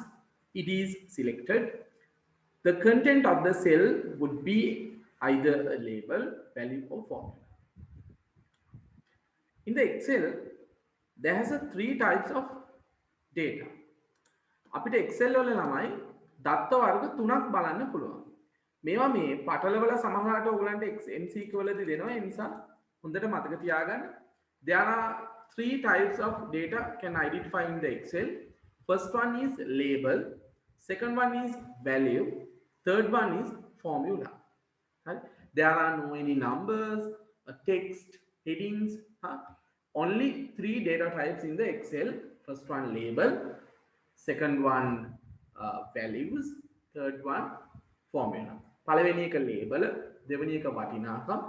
it is selected. The content of the cell would be either a label, value or formula. In the Excel, there has a 3 types of data. අපිට Excel වල ළමයි දත්ත වර්ග 3ක් බලන්න පුළුවන්. මේවා මේ පටලවල සමහරට ඔයගලන්ට MCQ වලදී දෙනවා. ඒ නිසා හොඳට මතක තියාගන්න. There are 3 types of data can identify in the Excel. First one is label, second one is value, third one is formula. Right? There are no any numbers, text, headings. Only 3 data types in the Excel. First one label, second one values, third one formula. පළවෙනි එක label, දෙවෙනි එක වටිනාකම්,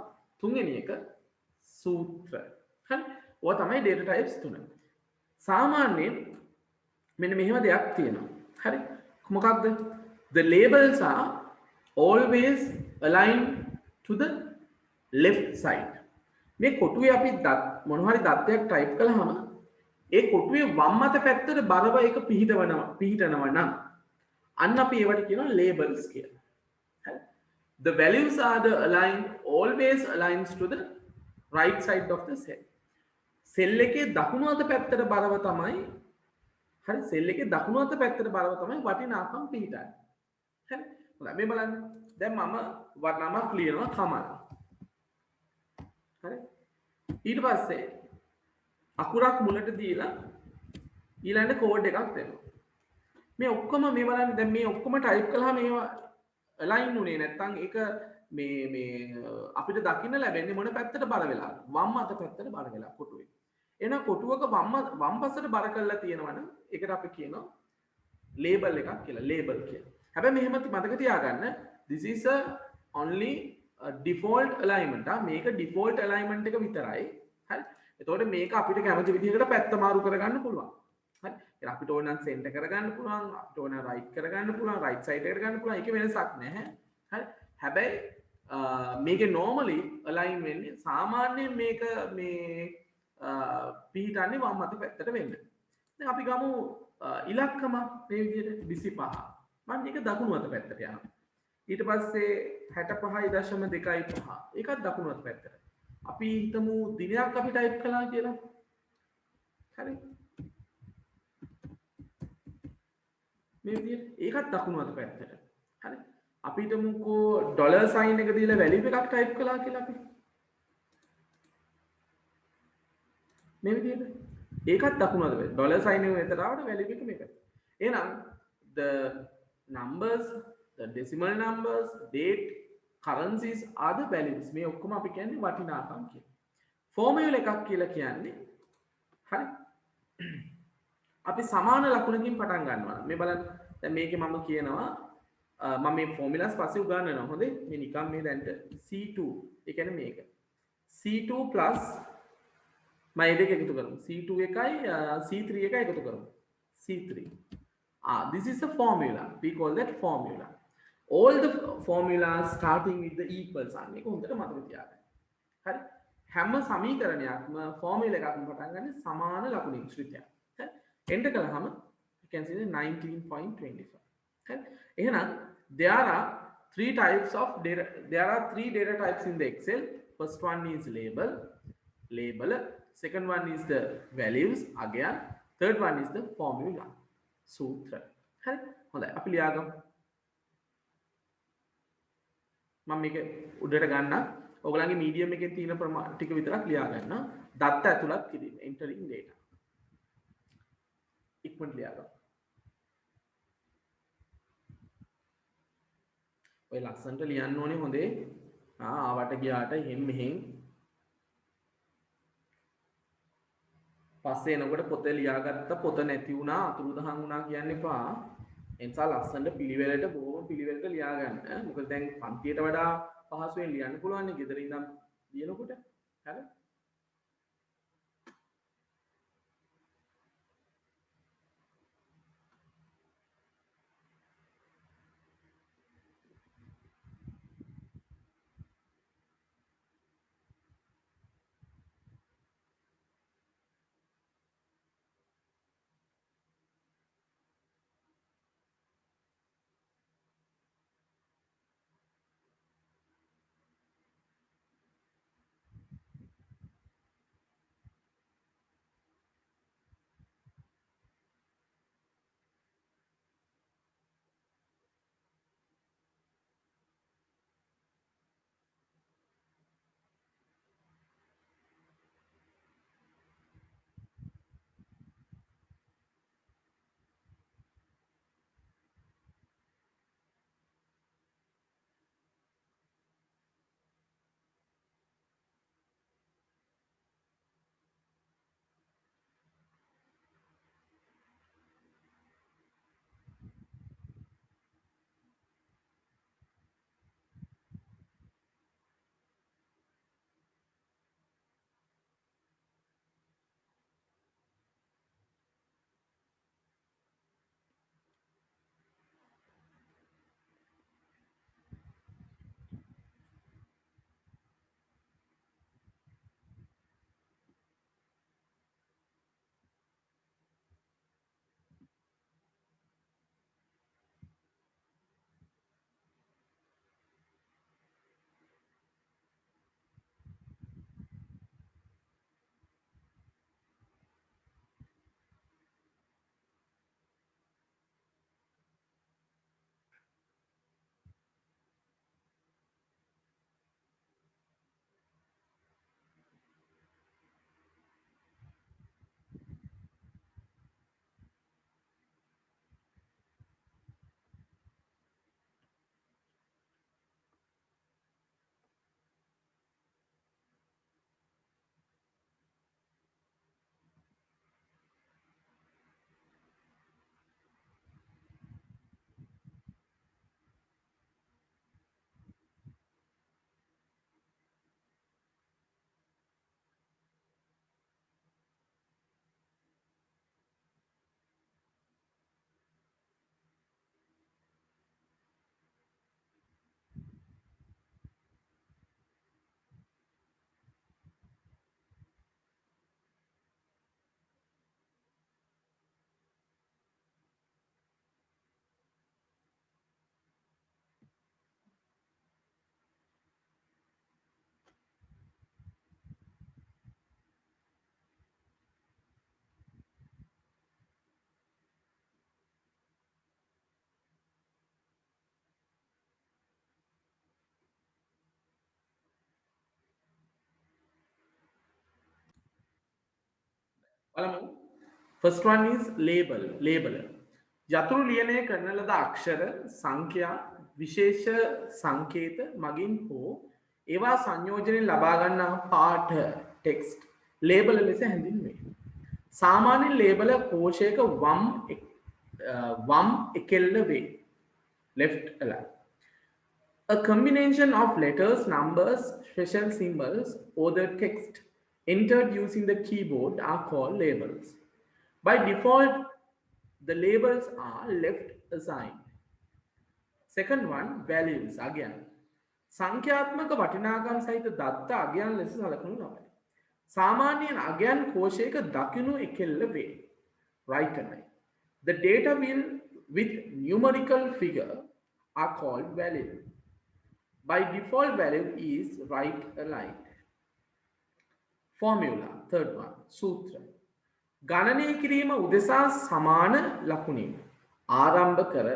තුන්වෙනි එක සූත්‍ර. හරි. ඔය තමයි data types තුන. සාමාන්‍යයෙන් මෙන්න මෙහෙම දෙයක් තියෙනවා. හරි. මොකක්ද? The labels are always aligned to the left side. මේ කොටුවේ අපි මොන හරි දත්තයක් ටයිප් කළාම ඒ කොටුවේ වම් අත පැත්තට බරව එක පිහිටනවා නම් අන්න අපි ඒවට කියනවා labels කියලා. හරි. The values are the always aligns to the right side of the cell. cell එකේ දකුණු අත පැත්තට බරව තමයි හරි cell එකේ දකුණු අත පැත්තට බරව තමයි වටිනාකම් පිහිටන්නේ. හරි. හොඳයි මේ බලන්න. දැන් මම නමක් ලියනවා කමල්. හරි. ඊට පස්සේ අකුරක් මුලට දීලා ඊළඟට කෝඩ් එකක් දෙනවා. මේ ඔක්කොම මේ බලන්න දැන් මේ ඔක්කොම ටයිප් කළාම මේවා align උනේ නැත්නම් ඒක මේ අපිට දකින්න ලැබෙන්නේ මොන පැත්තට බර වෙලා? වම් අත පැත්තට බර වෙලා කොටුවේ. එහෙනම් කොටුවක වම් පස්සට බර කරලා තියෙනවනම් ඒකට අපි කියනවා label එකක් කියලා. label කියලා. හැබැයි මෙහෙම මතක තියාගන්න this is a only default alignment. මේක default alignment එක විතරයි. හරි. එතකොට මේක අපිට කැමති විදිහකට පැත්ත මාරු කරගන්න පුළුවන්. හරි. ඒක අපිට ඕන නම් center කරගන්න පුළුවන්, අපිට ඕන right කරගන්න පුළුවන්, right side එකට ගන්න පුළුවන්. ඒකේ වෙනසක් නැහැ. හරි. හැබැයි මේකේ normally align වෙන්නේ සාමාන්‍යයෙන් මේක මේ පිහිටන්නේ වම් අත පැත්තට වෙන්න. දැන් අපි ගමු ඉලක්කම මේ විදිහට 25. මම මේක දකුණු අත පැත්තට යනවා. ඊට පස්සේ 65.25 ඒකත් දකුණු අත පැත්තට. අපි හිතමු දිනයක් අපි ටයිප් කළා කියලා. හරි. මේ විදිහට ඒකත් දකුණු අත පැත්තට. හරි. අපි හිතමුකෝ ඩොලර් සයින් එක දීලා වැලියු එකක් ටයිප් කළා කියලා අපි. මේ විදිහට ඒකත් දකුණු අත පැත්තට. ඩොලර් සයින් එක මෙතන ආවට වැලියු එක මේක. එහෙනම් the numbers, the decimal numbers, date, currencies are the values. මේ ඔක්කොම අපි කියන්නේ වටිනාකම් කියලා. formula එකක් කියලා කියන්නේ හරි. අපි සමාන ලකුණකින් පටන් ගන්නවා. මේ බලන්න. දැන් මේකේ මම කියනවා මම මේ formulas පස්සේ උගන්වනවා. හොඳේ. මේ නිකන් මේ දැන්ට C2 ඒ කියන්නේ මේක. C2 plus මම මේ දෙක එකතු කරමු. C2 එකයි C3 එකයි එකතු කරමු. C3. This is a formula. We call that formula. All the formulas starting with the equal sign. මේක හොඳට මතක තියාගන්න. හරි. හැම සමීකරණයක්ම formula එකක්ම පටන් ගන්න සමාන ලකුණින් ශ්‍රිතයක්. හරි. enter කළාම you can see the 19.25. හරි. එහෙනම් there are 3 types of data. There are 3 data types in the Excel. First one is label. Second one is the values again. Third one is the formula. සූත්‍ර. හරි. හොඳයි. අපි ලියාගමු. මම මේක උඩට ගන්න. ඔයගලගේ මීඩියම් එකේ තියෙන ටික විතරක් ලියා ගන්න. දත්ත ඇතුළත් කිරීම. entering data. ඉක්මනට ලියාගමු. ඔය ලස්සනට ලියන්න ඕනේ හොඳේ. ආවට ගියාට එහෙන් මෙහෙන් පස්සේ එනකොට පොත ලියාගත්ත පොත නැති වුණා අතුරුදහන් වුණා කියන්න එපා. එනිසා ලස්සනට පිළිවෙලට බොහොම පිළිවෙලට ලියා ගන්න. මොකද දැන් පන්තියට වඩා පහසුවෙන් ලියන්න පුළුවන් නේ ගෙදර ඉඳන් ලියනකොට. හරි? බලමු. First one is label. Labeler. යතුරු ලියනය කරන ලද අක්ෂර සංඛ්‍යා විශේෂ සංකේත මගින් හෝ ඒවා සංයෝජනයෙන් ලබා ගන්නා පාඨ ටෙක්ස්ට් ලේබල ලෙස හැඳින්වේ. සාමාන්‍යයෙන් ලේබල කෝෂයක වම් එකෙල්ල වේ. left align. A combination of letters, numbers, special symbols, or the text entered using the keyboard are called labels. By default, the labels are left assigned. Second one, values again. සංඛ්‍යාත්මක වටිනාකම් සහිත දත්ත අගයන් ලෙස සැලකනු ලබයි. සාමාන්‍යයෙන් අගයන් කෝෂයක දකුණු එකෙල්ල වේ. Right align. The data will with numerical figure are called value. By default, value is right aligned. Formula, third one, සූත්‍ර. ගණනය කිරීම උදෙසා සමාන ලකුණින් ආරම්භ කර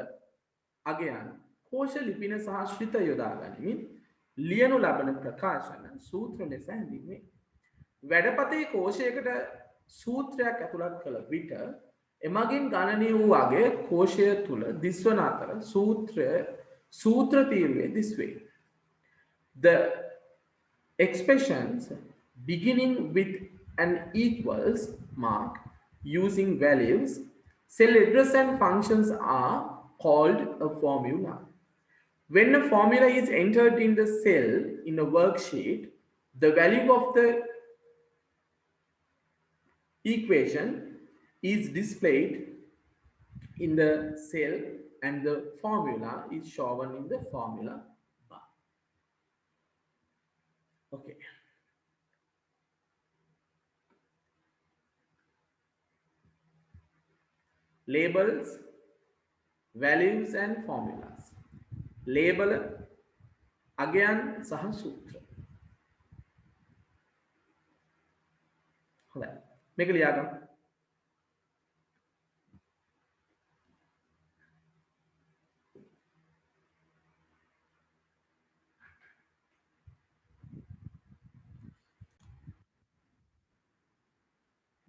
අගයන් කෝෂ ලිපින සහ ශ්‍රිත යොදා ගනිමින් ලියනු ලබන ප්‍රකාශන සූත්‍ර ලෙස හැඳින්වේ. වැඩපතේ කෝෂයකට සූත්‍රයක් ඇතුළත් කළ විට එමගින් ගණනය වූ අගය කෝෂය තුළ දිස්වන අතර සූත්‍ර තීරුවේ දිස්වේ. The expressions beginning with an equals mark using values, cell address and functions are called a formula. When a formula is entered in the cell in a worksheet, the value of the equation is displayed in the cell and the formula is shown in the formula bar. Okay. Labels, values and formulas. Label again සහ සූත්‍ර. හොඳයි. මේක ලියාගමු.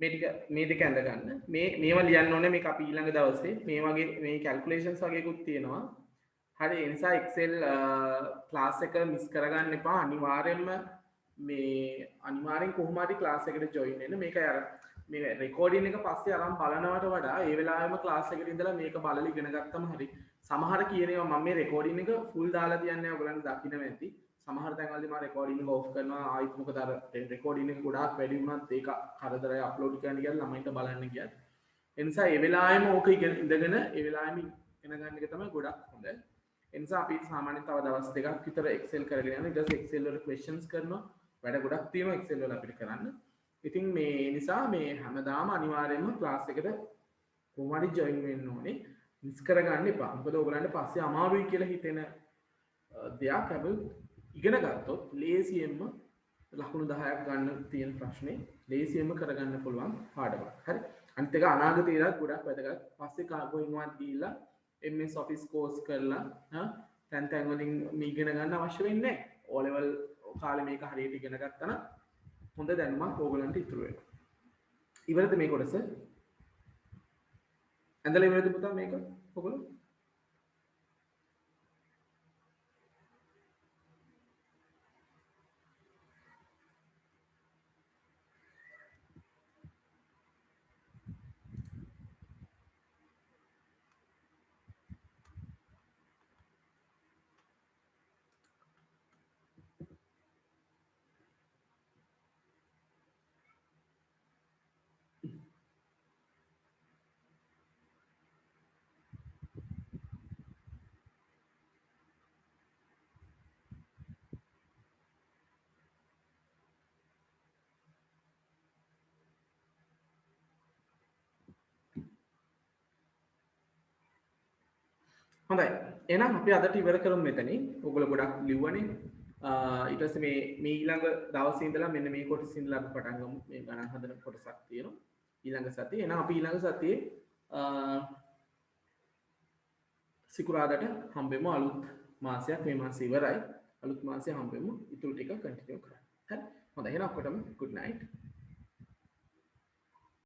මේ දෙක ඇඳ ගන්න. මේවා ලියන්න ඕනේ මේක අපි ඊළඟ දවසේ මේ වගේ මේ කැල්කියුලේෂන්ස් වගේකුත් තියෙනවා. හරි ඒ නිසා Excel ක්ලාස් එක මිස් කරගන්න එපා. අනිවාර්යෙන් කොහොම හරි ක්ලාස් එකට ජොයින් වෙන්න. මේකයි අර මේ රෙකෝඩින් එක පස්සේ අරන් බලනවට වඩා ඒ වෙලාවෙම ක්ලාස් එකට ඉඳලා මේක බලලා ඉගෙන ගත්තම හරි. සමහර කියනවා මම මේ රෙකෝඩින් එක ෆුල් දාලා තියන්නේ ඔයගලන්ට දකින්න ඇති. සමහර තැන්වලදී මම රෙකෝඩින් එක ඔෆ් කරනවා ආයිත් මොකද අර රෙකෝඩින් එක ගොඩාක් වැඩි වුණත් ඒක කරදරයි අප්ලෝඩ් කරන්න කියලා ළමයින්ට බලන්න ගියත් ඒ නිසා ඒ වෙලාවෙම ඕක ඉඳගෙන ඒ වෙලාවෙම ඉගෙන ගන්න එක තමයි ගොඩක් හොඳ. ඒ නිසා අපි සාමාන්‍යයෙන් තව දවස් දෙකක් විතර Excel කරගෙන යනවා. ඊට පස්සේ Excel වල questions කරනවා. වැඩ ගොඩක් තියෙනවා Excel වල අපිට කරන්න. ඉතින් මේ නිසා මේ හැමදාම අනිවාර්යයෙන්ම ක්ලාස් එකට කොහොම හරි ජොයින් වෙන්න ඕනේ. මිස් කරගන්න එපා. මොකද ඔයගලන්ට පස්සේ අමාරුයි කියලා හිතෙන දෙයක් හැබැයි ඉගෙන ගත්තොත් ලේසියෙන්ම ලකුණු 10ක් ගන්න තියෙන ප්‍රශ්නේ ලේසියෙන්ම කරගන්න පුළුවන් පාඩමක්. හරි. අනිත් එක අනාගතේට ගොඩක් වැදගත්. පස්සේ කාගොයින්වත් ගිහිල්ලා MS Office course කරලා තැන් වලින් මේ ඉගෙන ගන්න අවශ්‍ය වෙන්නේ නැහැ. O level කාලේ මේක හරියට ඉගෙන ගත්තා නම් හොඳ දැනුමක් ඕගලන්ට ඉතුරු වෙනවා. ඉවරද මේ කොටස? ඇඳලා ඉවරද පුතා මේක? ඔයගොල්ලෝ හොඳයි. එහෙනම් අපි අදට ඉවර කරමු මෙතනින්. ඔයගොල්ලෝ ගොඩක් ලිව්වනේ. ඊට පස්සේ මේ ඊළඟ දවසේ ඉඳලා මෙන්න මේ කොටස ඉඳලා අපි පටන් ගමු. මේ ගණන් හදන කොටසක් තියෙනවා. ඊළඟ සතියේ. එහෙනම් අපි ඊළඟ සතියේ සිකුරාදාට හම්බෙමු අලුත් මාසයක්. මේ මාසෙ ඉවරයි. අලුත් මාසෙ හම්බෙමු. ඊටු ටික කන්ටිනියු කරමු. හරි. හොඳයි. එහෙනම් ඔක්කොටම good night.